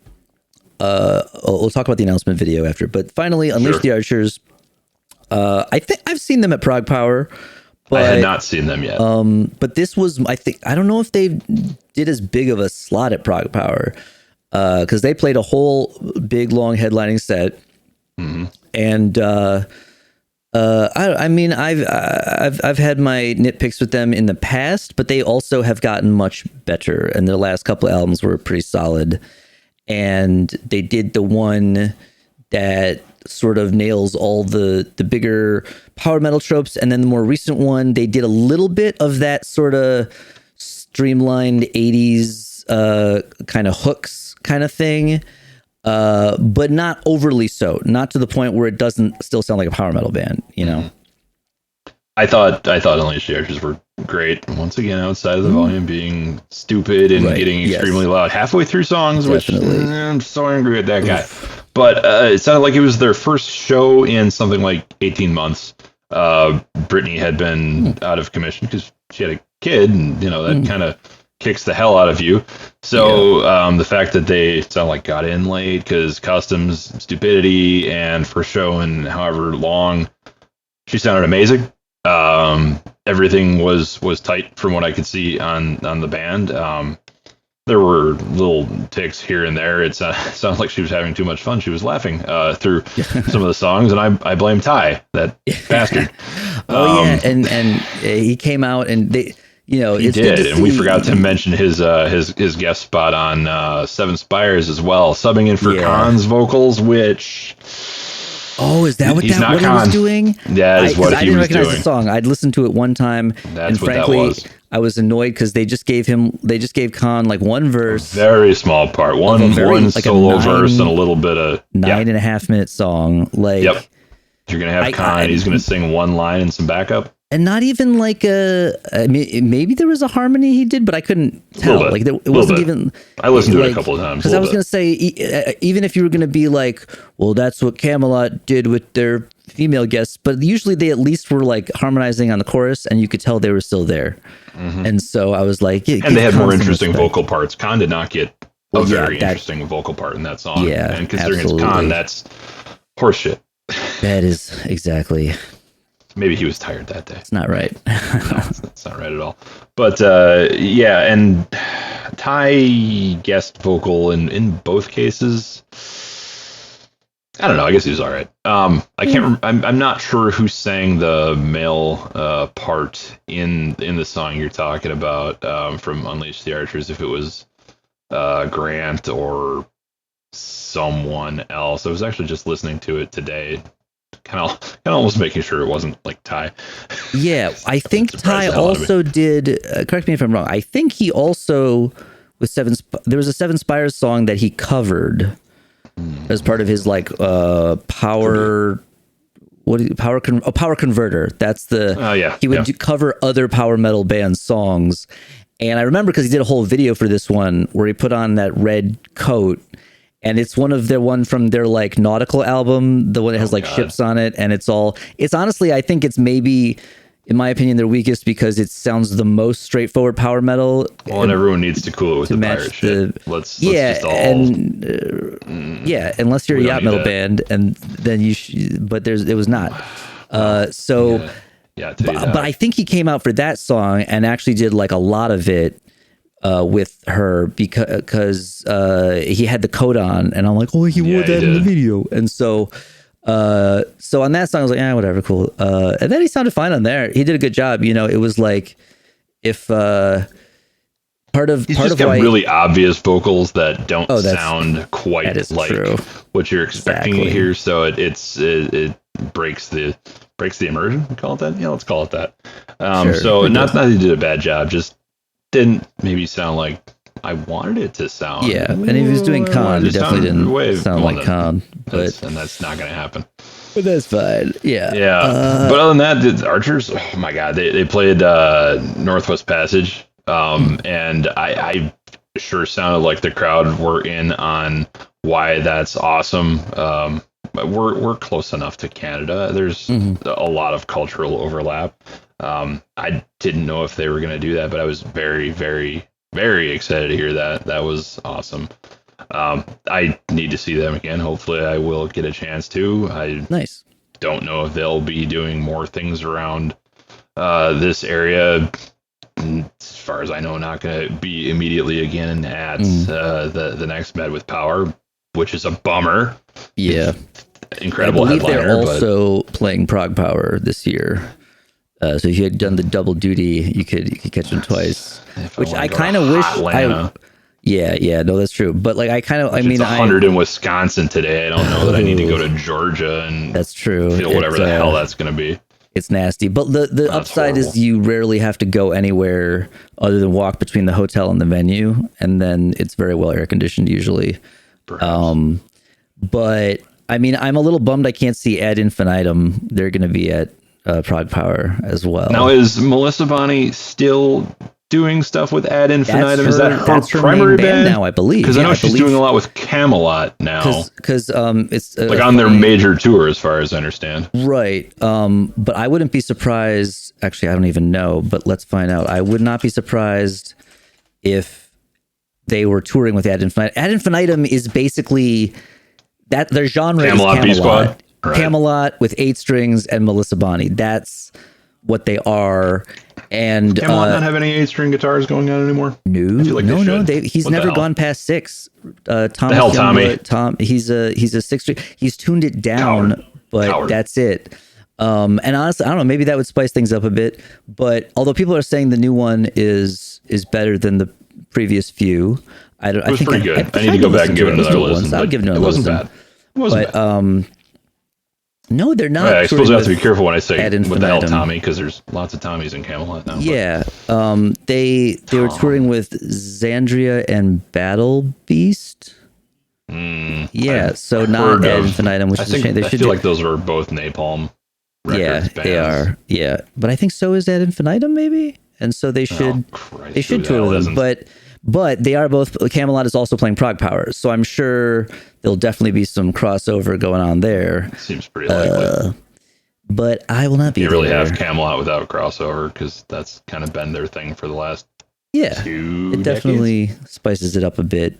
We'll talk about the announcement video after, but finally, Unleash the Archers. I think I've seen them at ProgPower. But, I had not seen them yet. But this was, I don't know if they did as big of a slot at ProgPower, because they played a whole big long headlining set, and I mean, I've had my nitpicks with them in the past, but they also have gotten much better, and their last couple of albums were pretty solid. And they did the one that sort of nails all the bigger power metal tropes, and then the more recent one, they did a little bit of that sort of streamlined 80s kind of hooks kind of thing. But not overly so, not to the point where it doesn't still sound like a power metal band, you know. I thought Unleashed the Archers were great. Once again, outside of the volume being stupid and getting extremely loud halfway through songs, Definitely. which I'm so angry at that guy. But it sounded like it was their first show in something like 18 months. Brittany had been out of commission because she had a kid, and that kind of kicks the hell out of you. So the fact that they sound like got in late because customs, stupidity, and for show and however long, she sounded amazing. Everything was tight from what I could see on the band. There were little ticks here and there. It sounded like she was having too much fun. She was laughing through some of the songs, and I blame Ty, that bastard. And he came out and they. He did, and we forgot to mention his guest spot on Seven Spires as well, subbing in for Khan's vocals, which. Oh, is that what he was doing? That is what he was doing. I didn't recognize the song. I'd listened to it one time, and frankly, I was annoyed because they just gave Khan like one verse, a very small part, one solo verse, and a little bit of 9.5 minute song. Like, yep, you're gonna have Khan. He's gonna sing one line and some backup. And not even like I mean, maybe there was a harmony he did, but I couldn't tell. Like it wasn't even. I listened to it a couple of times. Because I was going to say, even if you were going to be like, well, that's what Camelot did with their female guests, but usually they at least were like harmonizing on the chorus, and you could tell they were still there. Mm-hmm. And so I was like, and they had more interesting vocal parts. Khan did not get a very interesting vocal part in that song. Yeah, and considering it's Khan, that's horseshit. That is exactly. Maybe he was tired that day. It's not right. No, it's not right at all. But and Ty guest vocal in both cases. I don't know. I guess he was all right. I can't. I'm not sure who sang the male part in the song you're talking about from Unleash the Archers. If it was Grant or someone else. I was actually just listening to it today. Kind of almost making sure it wasn't like Ty. Yeah, I think Ty also did. Correct me if I'm wrong. I think he also with there was a Seven Spires song that he covered as part of his like power. Power Converter. That's the. He would cover other power metal band songs, and I remember because he did a whole video for this one where he put on that red coat. And it's one from their like nautical album, the one that has ships on it. And it's honestly, I think it's maybe, in my opinion, their weakest because it sounds the most straightforward power metal. Well, and everyone needs to cool it with the pirate shit. Let's just all... unless you're a yacht metal band, and then but it was not. But I think he came out for that song and actually did like a lot of it. With her because he had the coat on, and I'm like, oh, he wore that in the video, and so on that song I was like, whatever, cool. And then he sounded fine on there. He did a good job. It was like if part of why really obvious vocals that don't sound quite like true. What you're expecting to hear. So it breaks the immersion. We call it that. Yeah, let's call it that. Sure, so not that he did a bad job, just didn't maybe sound like I wanted it to sound. Yeah, and if he was doing Khan, it definitely didn't sound like Khan. And that's not going to happen. But that's fine. Yeah. Yeah. But other than that, the Archers, oh my God, they played Northwest Passage. And I sure sounded like the crowd were in on why that's awesome. We're close enough to Canada. There's a lot of cultural overlap. I didn't know if they were going to do that, but I was very, very, very excited to hear that. That was awesome. I need to see them again. Hopefully I will get a chance to. Nice. Don't know if they'll be doing more things around this area. As far as I know, not going to be immediately again at the next Med with Power, which is a bummer. Yeah. incredible I believe headliner. they're also playing ProgPower this year. So if you had done the double duty, you could catch them twice. Which I kind of wish. Yeah, no, that's true. But like, it's 100 in Wisconsin today. I don't know that I need to go to Georgia and that's true. Feel whatever the hell that's going to be. It's nasty. But the upside is you rarely have to go anywhere other than walk between the hotel and the venue, and then it's very well air conditioned usually. But I mean, I'm a little bummed I can't see Ad Infinitum. They're going to be at ProgPower as well. Now, is Melissa Bonnie still doing stuff with Ad Infinitum? Is that her primary band now, I believe? Because I know she's doing a lot with Camelot now. Because it's like on their major tour, as far as I understand. Right. But I wouldn't be surprised. Actually, I don't even know. But let's find out. I would not be surprised if they were touring with Ad Infinitum. Ad Infinitum is basically that their genre Camelot, is B-Squad. Right. Camelot with 8 strings and Melissa Bonnie. That's what they are. And Camelot not have any 8-string guitars going on anymore? No, he's never gone past 6. Tommy. He's a 6-string. He's tuned it down, but that's it. And honestly, I don't know. Maybe that would spice things up a bit. But although people are saying the new one is better than the previous few, it was pretty good. I need to go back and give it another listen. I'll give it another listen. It wasn't bad. No, they're not. I suppose I have to be careful when I say what the hell Tommy, because there's lots of Tommies in Camelot now. Yeah. They were touring with Xandria and Battle Beast. Yeah, so not Ad Infinitum, which is a shame. I feel like those were both Napalm Records bands. They are. Yeah, but I think so is Ad Infinitum, maybe, and so they should tour with them. But they are both. Camelot is also playing ProgPower, so I'm sure there'll definitely be some crossover going on there. Seems pretty likely. But I will not be. You really have Camelot without crossover, because that's kind of been their thing for the last 2 decades. It definitely spices it up a bit.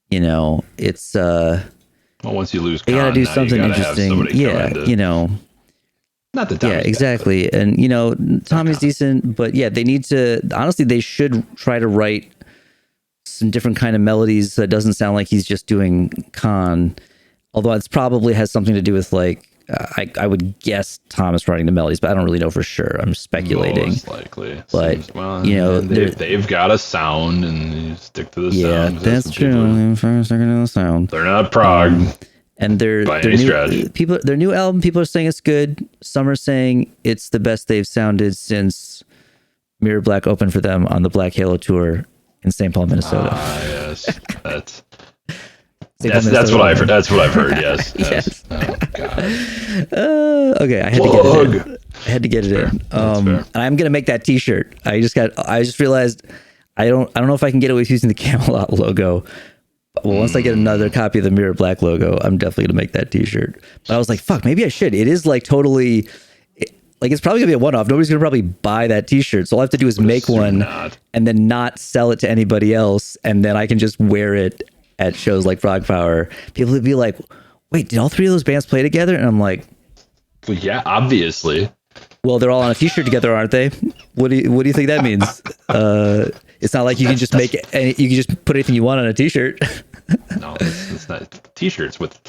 You know, it's once you lose, you got to do something interesting. Not the Tommy's exactly. Bad, and Tommy's decent, but they need to. Honestly, they should try to write some different kind of melodies that doesn't sound like he's just doing Khan, although it's probably has something to do with like I would guess Thomas writing the melodies, but I don't really know for sure. I'm speculating. Most likely, but they've got a sound, and you stick to the sound. That's true. The sound. They're not prog, and their new album. People are saying it's good. Some are saying it's the best they've sounded since Mirror Black opened for them on the Black Halo tour in St. Paul, Minnesota. Yes, that's what I've heard. That's what I've heard. Yes. Yes. Oh God. Okay, I had to get it in. And I'm gonna make that T-shirt. I just realized I don't know if I can get away with using the Camelot logo. Well, once I get another copy of the Mirror Black logo, I'm definitely gonna make that T-shirt. But I was like, fuck, maybe I should. It is like totally. Like, it's probably gonna be a one-off. Nobody's gonna probably buy that T-shirt. So all I have to do is make one and then not sell it to anybody else, and then I can just wear it at shows like ProgPower. People would be like, "Wait, did all 3 of those bands play together?" And I'm like, "Well, yeah, obviously." Well, they're all on a T-shirt together, aren't they? What do you think that means? It's not like you can just you can just put anything you want on a T-shirt. No, it's not T-shirts with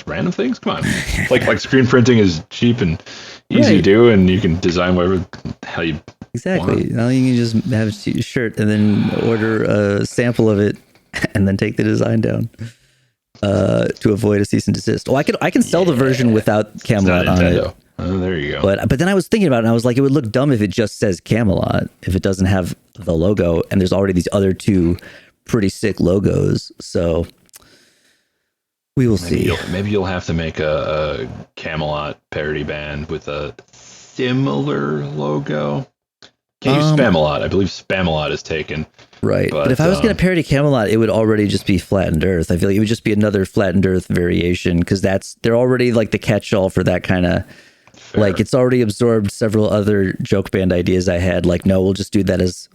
random things. Come on, like screen printing is cheap and easy to do, and you can design whatever the hell you exactly. want. Now you can just have a shirt and then order a sample of it, and then take the design down to avoid a cease and desist. Oh, I can sell the version without Camelot on it. Oh, there you go. But then I was thinking about it, and I was like, it would look dumb if it just says Camelot, if it doesn't have the logo, and there's already these other 2 pretty sick logos. So we will see. Maybe you'll have to make a Camelot parody band with a similar logo. Can't use Spamalot. I believe Spamalot is taken. Right. But if I was going to parody Camelot, it would already just be Flattened Earth. I feel like it would just be another Flattened Earth variation, because they're already like the catch-all for that kind of. Like, it's already absorbed several other joke band ideas I had. Like, no, we'll just do that as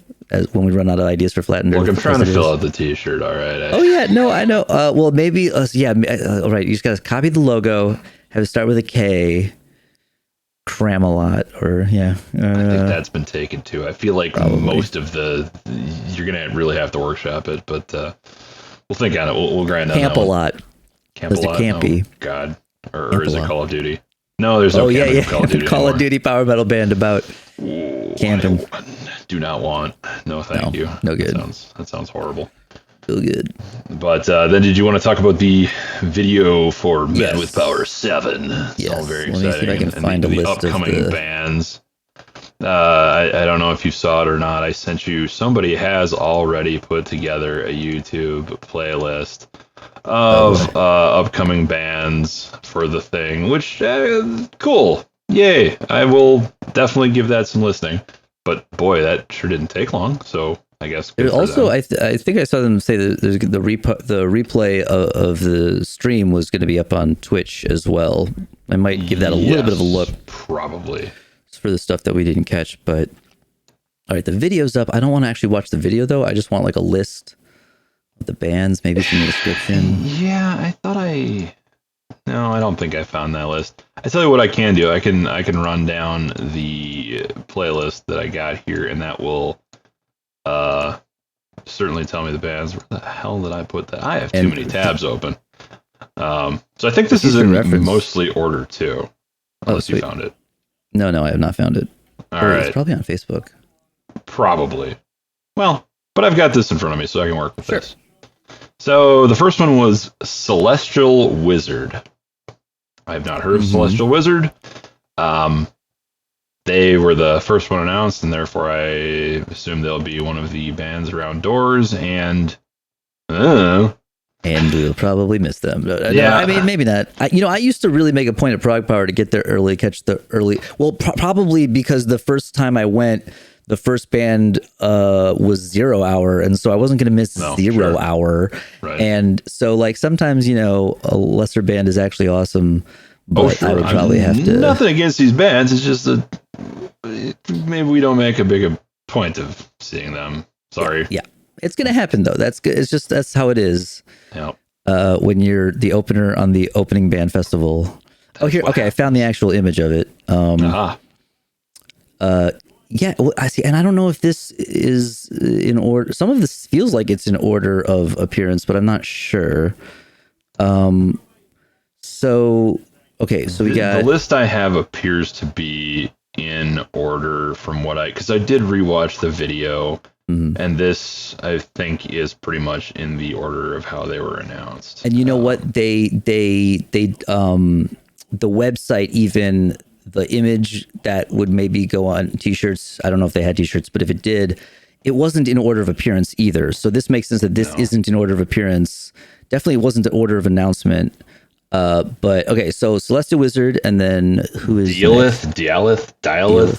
when we run out of ideas for Flattened Earth. Look, I'm trying to fill out the T-shirt. All right. Oh yeah, no, I know. Well, maybe. All right. You just got to copy the logo. Have it start with a K. Cramelot, or I think that's been taken too. I feel like most of you're gonna really have to workshop it, but we'll think on it. We'll grind on that one. Campalot. Campalot. Campy. Oh, God. or is it Call of Duty? No, there's no Call of Duty. Call of Duty power metal band about camping. Do not want. No, thank you. No good. That sounds horrible. Feel good. But then, did you want to talk about the video for Men with Power 7? It's all very exciting. Let me see if I can find a list upcoming of the bands. I don't know if you saw it or not. I sent you. Somebody has already put together a YouTube playlist of upcoming bands for the thing, which cool. Yay! I will definitely give that some listening. But boy, that sure didn't take long. So I guess. Also, I think I saw them say that the replay of the stream was going to be up on Twitch as well. I might give that a little bit of a look. Probably. For the stuff that we didn't catch, but all right, the video's up. I don't want to actually watch the video though. I just want like a list of the bands, maybe some description. Yeah, No, I don't think I found that list. I tell you what I can do. I can run down the playlist that I got here, and that will certainly tell me the bands. Where the hell did I put that? I have too many tabs open. So I think this is in mostly order too, unless you found it. No, I have not found it. All right. It's probably on Facebook. Probably. Well, but I've got this in front of me, so I can work with this. So the first one was Celestial Wizard. I have not heard of Celestial Wizard. They were the first one announced, and therefore I assume they'll be one of the bands around doors, and we'll probably miss them. Yeah. I mean, maybe not. I used to really make a point at ProgPower to get there early, catch the early. Well, probably because the first time I went, the first band was 0 Hour, and so I wasn't going to miss 0 Hour. Right. And so, like, sometimes a lesser band is actually awesome, but I would probably have to. Nothing against these bands. It's just that maybe we don't make a big point of seeing them. Sorry. Yeah. It's going to happen though. That's good. That's how it is. Yep. When you're the opener on the opening band festival. Here. Okay. I found the actual image of it. Yeah. Well, I see. And I don't know if this is in order. Some of this feels like it's in order of appearance, but I'm not sure. So we got the list I have appears to be in order from what because I did rewatch the video. And this, I think, is pretty much in the order of how they were announced. And you know what? The website, even the image that would maybe go on t-shirts. I don't know if they had t-shirts, but if it did, it wasn't in order of appearance either. So this makes sense that this isn't in order of appearance. Definitely wasn't in order of announcement. But okay, so Celestial Wizard, and then who is Dialith?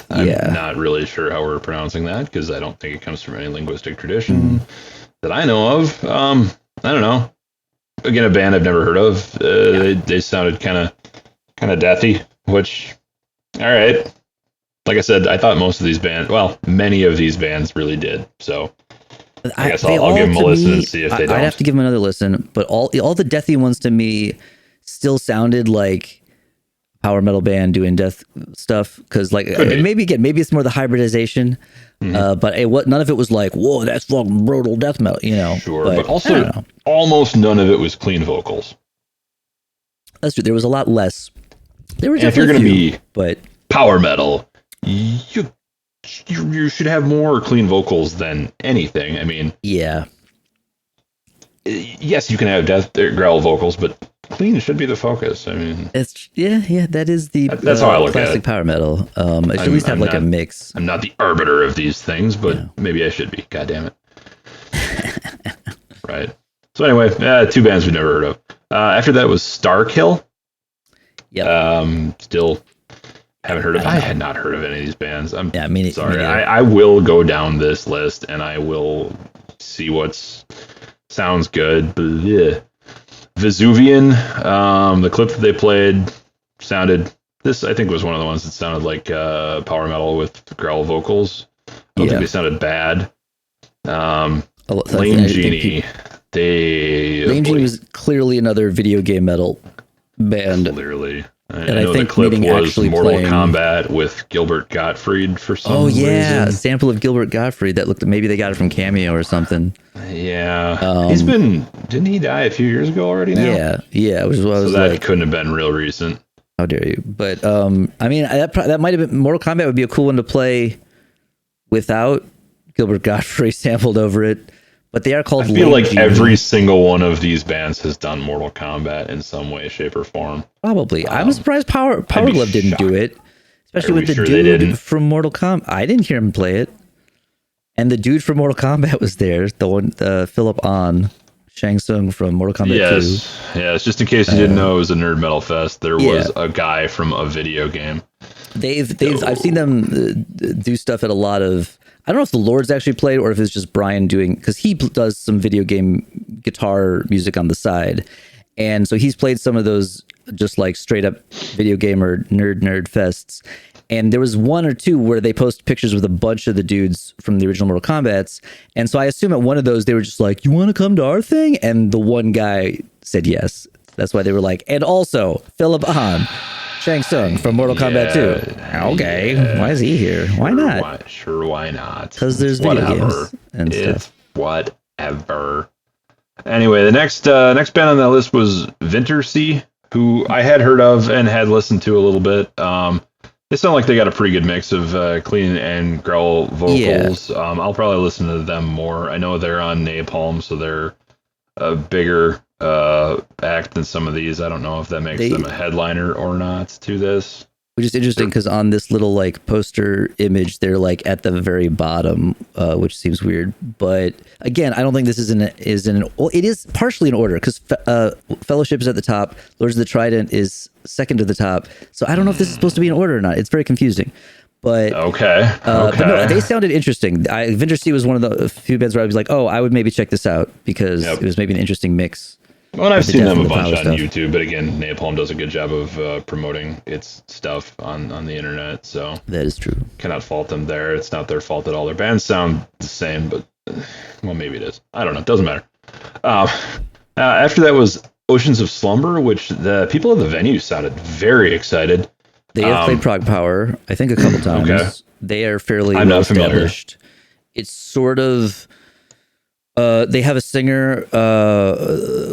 I'm not really sure how we're pronouncing that because I don't think it comes from any linguistic tradition that I know of. I don't know. Again, a band I've never heard of. They sounded kind of deathy, which, all right. Like I said, I thought many of these bands really did. So I guess I'll give them a listen and see if they don't. I'd have to give them another listen, but all the deathy ones to me still sounded like power metal band doing death stuff, because maybe it's more the hybridization, but none of it was like, whoa, that's fucking brutal death metal, Sure, but also almost none of it was clean vocals. That's true. There was a lot less. There were if you're going to be but power metal, you should have more clean vocals than anything. I mean, yeah. Yes, you can have death growl vocals, but clean should be the focus. I mean, that's that is the that's how I look classic at it. Power metal. It should at least have a mix. I'm not the arbiter of these things, but maybe I should be. God damn it. Right. So anyway, two bands we've never heard of. After that was Starkill. Yeah. Still haven't heard of. I had not heard of any of these bands. I'm sorry. I I will go down this list and I will see what's sounds good. Blech. Vesuvian, the clip that they played sounded. This I think was one of the ones that sounded like power metal with growl vocals. I don't think they sounded bad. Lane Genie. Lane Genie was clearly another video game metal band. Clearly. I And I know think the clip meaning was actually Mortal playing. Kombat with Gilbert Gottfried for some Oh yeah, a reason. sample of Gilbert Gottfried that looked. Maybe they got it from Cameo or something. Yeah, didn't he die a few years ago already now? Yeah, which is what I So was that like, couldn't have been real recent. how dare you? But I mean, that might have been Mortal Kombat would be a cool one to play without Gilbert Gottfried sampled over it. But they are called. I feel like every single one of these bands has done Mortal Kombat in some way, shape, or form. Probably. I'm surprised Powerglove didn't do it, especially with the dude from Mortal Kombat. I didn't hear him play it, and the dude from Mortal Kombat was there. The one, Philip Ahn, Shang Tsung from Mortal Kombat 2. Yes. Just in case you didn't know, it was a Nerd Metal Fest. There was a guy from a video game. I've seen them do stuff at a lot of. I don't know if the Lords actually played or if it's just Brian doing, because he does some video game guitar music on the side. And so he's played some of those just like straight up video gamer nerd fests. And there was one or two where they post pictures with a bunch of the dudes from the original Mortal Kombat's. And so I assume at one of those, they were just like, you want to come to our thing? And the one guy said yes. That's why they were like, and also Philip Ahn. Shang Tsung from Mortal Kombat 2. Okay, why is he here? Why not? Why not? Because there's video games and stuff. Whatever. Anyway, the next band on that list was Wintersea, who I had heard of and had listened to a little bit. They sound like they got a pretty good mix of clean and growl vocals. Yeah. I'll probably listen to them more. I know they're on Napalm, so they're a bigger act than some of these. I don't know if that makes them a headliner or not to this. Which is interesting because on this little like poster image, they're like at the very bottom, which seems weird. But again, I don't think this it is partially in order because Fellowship is at the top. Lords of the Trident is second to the top. So I don't know if this is supposed to be in order or not. It's very confusing. But okay. But no, they sounded interesting. Wintersea was one of the few bands where I was like, oh, I would maybe check this out because it was maybe an interesting mix. Well, and I've seen them a bunch on YouTube, but again, Napalm does a good job of promoting its stuff on the internet, so that is true. Cannot fault them there. It's not their fault that all their bands sound the same, but well, maybe it is. I don't know. It doesn't matter. After that was Oceans of Slumber, which the people at the venue sounded very excited. They have played ProgPower, I think, a couple times. Okay. They are fairly well established. It's sort of. They have a singer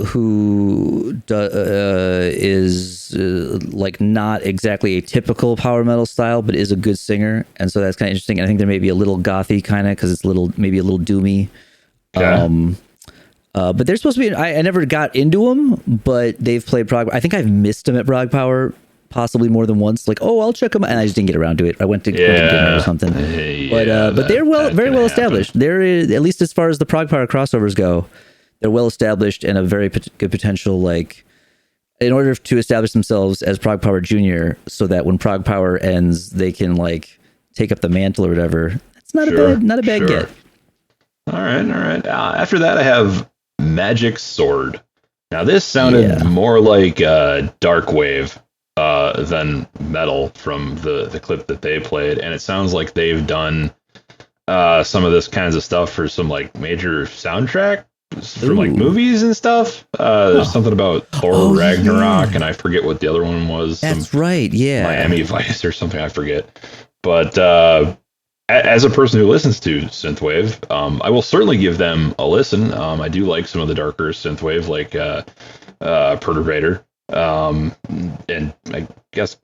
who is like not exactly a typical power metal style, but is a good singer, and so that's kind of interesting. And I think they're maybe a little gothy kind of because it's maybe a little doomy. Okay. But they're supposed to be. I never got into them, but they've played Prog. I think I've missed them at ProgPower possibly more than once. Like, oh, I'll check them out. And I just didn't get around to it. I went to dinner or something. But they're very well established. They're, at least as far as the ProgPower crossovers go, they're well established and a very good potential, like, in order to establish themselves as ProgPower Junior so that when ProgPower ends, they can, like, take up the mantle or whatever. It's not a bad get. All right. After that, I have Magic Sword. Now, this sounded more like dark wave than metal from the clip that they played, and it sounds like they've done some of this kinds of stuff for some like major soundtrack from like movies and stuff. There's something about Thor Ragnarok, and I forget what the other one was. That's right, yeah. Miami Vice or something, I forget. But as a person who listens to synthwave, I will certainly give them a listen. I do like some of the darker synthwave, like Perturbator. And I guess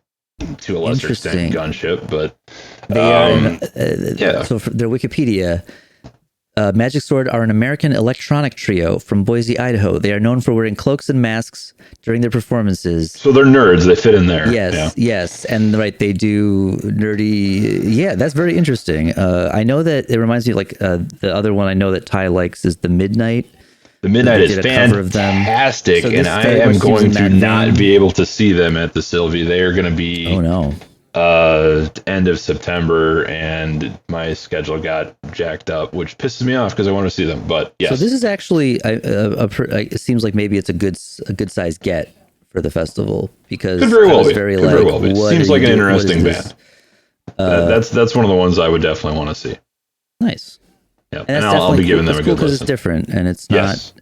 to a lesser extent Gunship, but so for their Wikipedia, Magic Sword are an American electronic trio from Boise, Idaho. They are known for wearing cloaks and masks during their performances. So they're nerds. They fit in there. Yes. And they do nerdy. Yeah, that's very interesting. I know that it reminds me like the other one I know that Ty likes is The Midnight. The Midnight is fantastic, so and I am going to not be able to see them at the Sylvie. They are going to be end of September, and my schedule got jacked up, which pisses me off because I want to see them. But yes, so this is actually it seems like maybe it's a good size get for the festival because could very well be. Seems like an interesting band. That's one of the ones I would definitely want to see. Nice. Yeah, and I'll be giving them a good because it's different and it's not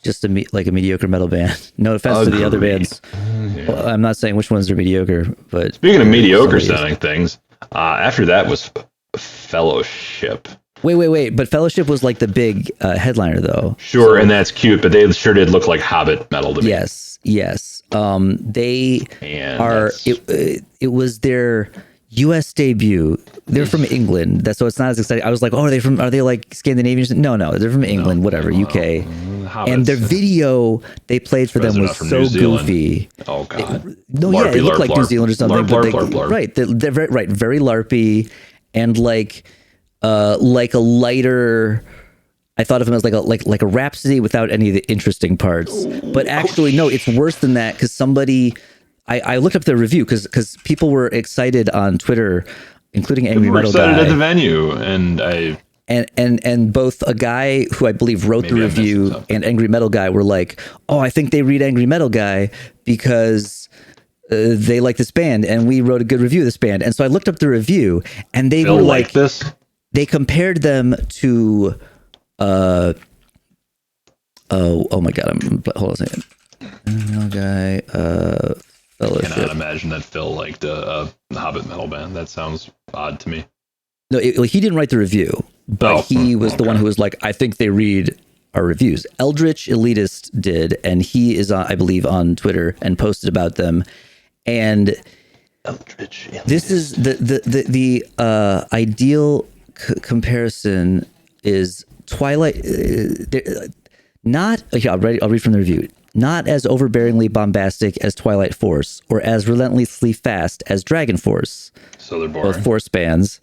just a mediocre metal band. No offense to the other bands, Well, I'm not saying which ones are mediocre, but speaking of mediocre sounding things, after that was Fellowship. Wait. But Fellowship was like the big headliner, though. Sure, and that's cute, but they sure did look like Hobbit metal to me. Yes. They are. It was their U.S. debut. They're from England. So it's not as exciting. I was like, oh, are they like Scandinavian? No, they're from England, whatever, UK. Hobbits. And their video they played for them was so goofy. Oh God. It looked like New Zealand or something. Right, they're very LARPy, and like a lighter. I thought of him as like a Rhapsody without any of the interesting parts. But actually, no, it's worse than that, because somebody. I looked up the review because people were excited on Twitter, including Angry Metal Guy. Excited at the venue, and both a guy who I believe wrote the review and Angry Metal Guy were like, "Oh, I think they read Angry Metal Guy because they like this band, and we wrote a good review of this band." And so I looked up the review, and they were like this. They compared them to, oh my God, hold on a second. Metal Guy, Fellowship. I cannot imagine that Phil liked a Hobbit metal band. That sounds odd to me. No, he didn't write the review, but he was the one who was like, I think they read our reviews. Eldritch Elitist did, and he is, I believe, on Twitter and posted about them. And Eldritch Elitist. This is the ideal comparison is Twilight. I'll read from the review. Not as overbearingly bombastic as Twilight Force, or as relentlessly fast as Dragon Force. So they're boring. Both Force bands.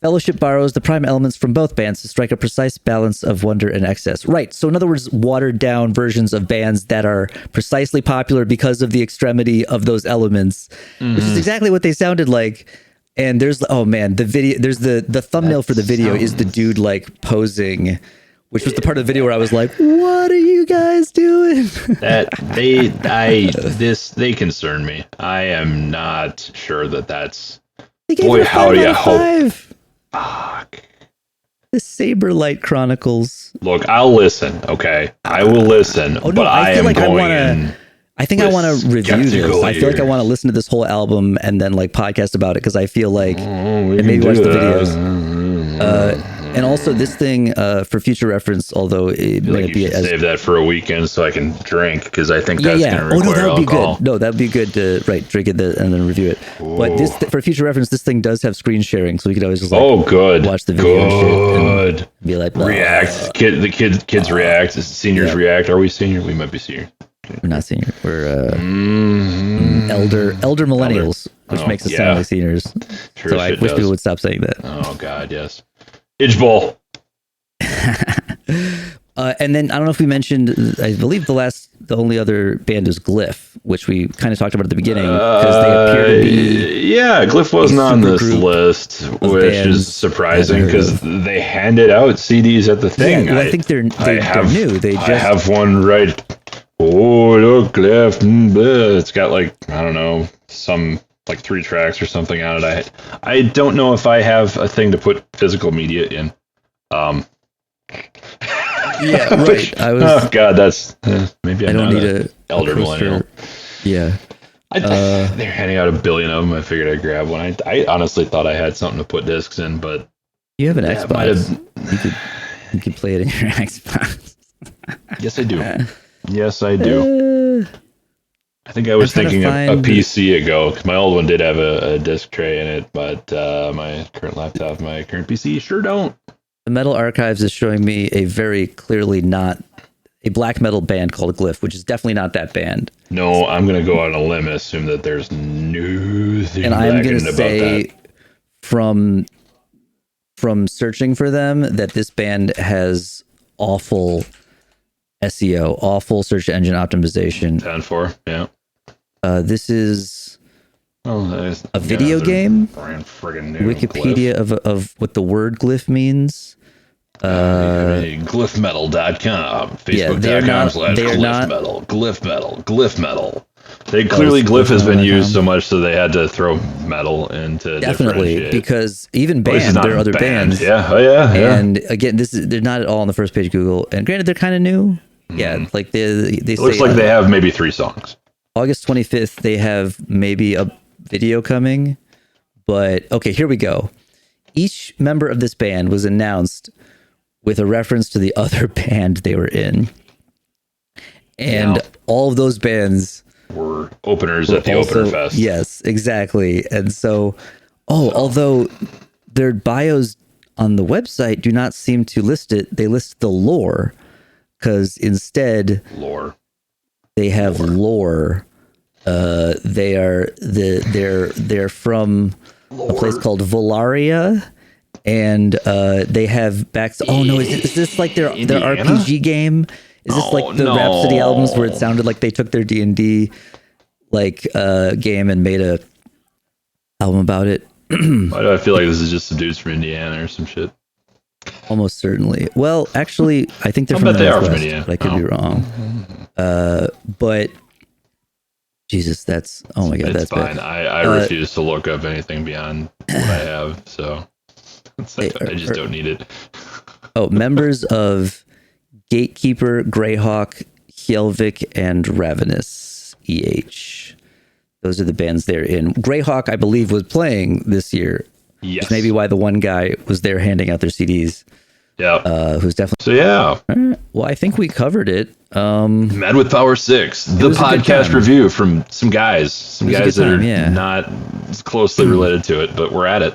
Fellowship borrows the prime elements from both bands to strike a precise balance of wonder and excess. Right. So in other words, watered down versions of bands that are precisely popular because of the extremity of those elements, which is exactly what they sounded like. And there's, oh man, the video, there's the thumbnail for the video is the dude like posing, which was the part of the video where I was like, what are you guys doing? They concern me. I am not sure that's, boy, howdy, I hope. Fuck. The Saberlight Chronicles. Look, I'll listen, okay? I will listen, but I feel like I want to review this. I feel like I want to listen to this whole album and then like podcast about it, because I feel like, and maybe watch the videos. And also this thing, for future reference, although it may be save that for a weekend so I can drink, because I think that's going to require that would be alcohol. good. No, that'd be good to drink it and then review it. Ooh. But this, for future reference, this thing does have screen sharing, so we could always just watch the video and shit and be like, react. The kids react. Seniors react. Are we senior? We might be senior. We're not senior. We're elder millennials, which makes us sound like seniors. Sure, so I wish people would stop saying that. Oh God, yes. Idge Bowl. And then I don't know if we mentioned, I believe the only other band is Glyph, which we kind of talked about at the beginning, because they appear to be. Yeah, Glyph wasn't on this list, which is surprising because they handed out CDs at the thing. Yeah, I think they're new. I have one right. Oh, look, Glyph. It's got like, I don't know, some like 3 tracks or something on it. I don't know if I have a thing to put physical media in. Yeah, right. Oh God, that's maybe I don't need a elder millennial. Yeah, they're handing out 1 billion of them. I figured I'd grab one. I honestly thought I had something to put discs in, but you have an Xbox. You could play it in your Xbox. Yes, I do. Yes, I do. I think I was thinking a PC ago, because my old one did have a disc tray in it, but my current laptop, my current PC sure don't. The Metal Archives is showing me a very clearly not a black metal band called Glyph, which is definitely not that band. No, I'm going to go on a limb and assume that there's nothing. And I'm going to say from searching for them that this band has awful SEO, awful search engine optimization. 10-4, yeah. This is a video game. Wikipedia of what the word glyph means. Glyphmetal.com. Facebook.com/glyphmetal. Glyphmetal. They clearly Glyph has been used so much, so they had to throw metal into definitely, because even there are other bands. Yeah. Oh yeah. And again, they're not at all on the first page of Google. And granted, they're kind of new. Yeah, like they looks like they have maybe 3 songs. August 25th, they have maybe a video coming. But okay, here we go. Each member of this band was announced with a reference to the other band they were in. And all of those bands were openers at the Opener Fest. Yes, exactly. And so, although their bios on the website do not seem to list it, they list the lore, because instead they have lore. They're from a place called Volaria, and they have back. Oh no, is this like their RPG game? Is this like the Rhapsody albums where it sounded like they took their D&D like game and made a album about it? Why do I feel like this is just some dudes from Indiana or some shit? Almost certainly. Well, actually, I think they're from the Northwest, but I could be wrong. But Jesus, that's my God, that's fine. bad. I refuse to look up anything beyond what I have, so it's like, I just don't need it. Members of Gatekeeper, Greyhawk, Hjelvik, and Ravenous EH. Those are the bands they're in. Greyhawk, I believe, was playing this year. Yes. Maybe why the one guy was there handing out their CDs. Yeah. Who's definitely. So, yeah. Well, I think we covered it. Mad with Power 6, the podcast review from some guys. Some guys that are not closely related to it, but we're at it.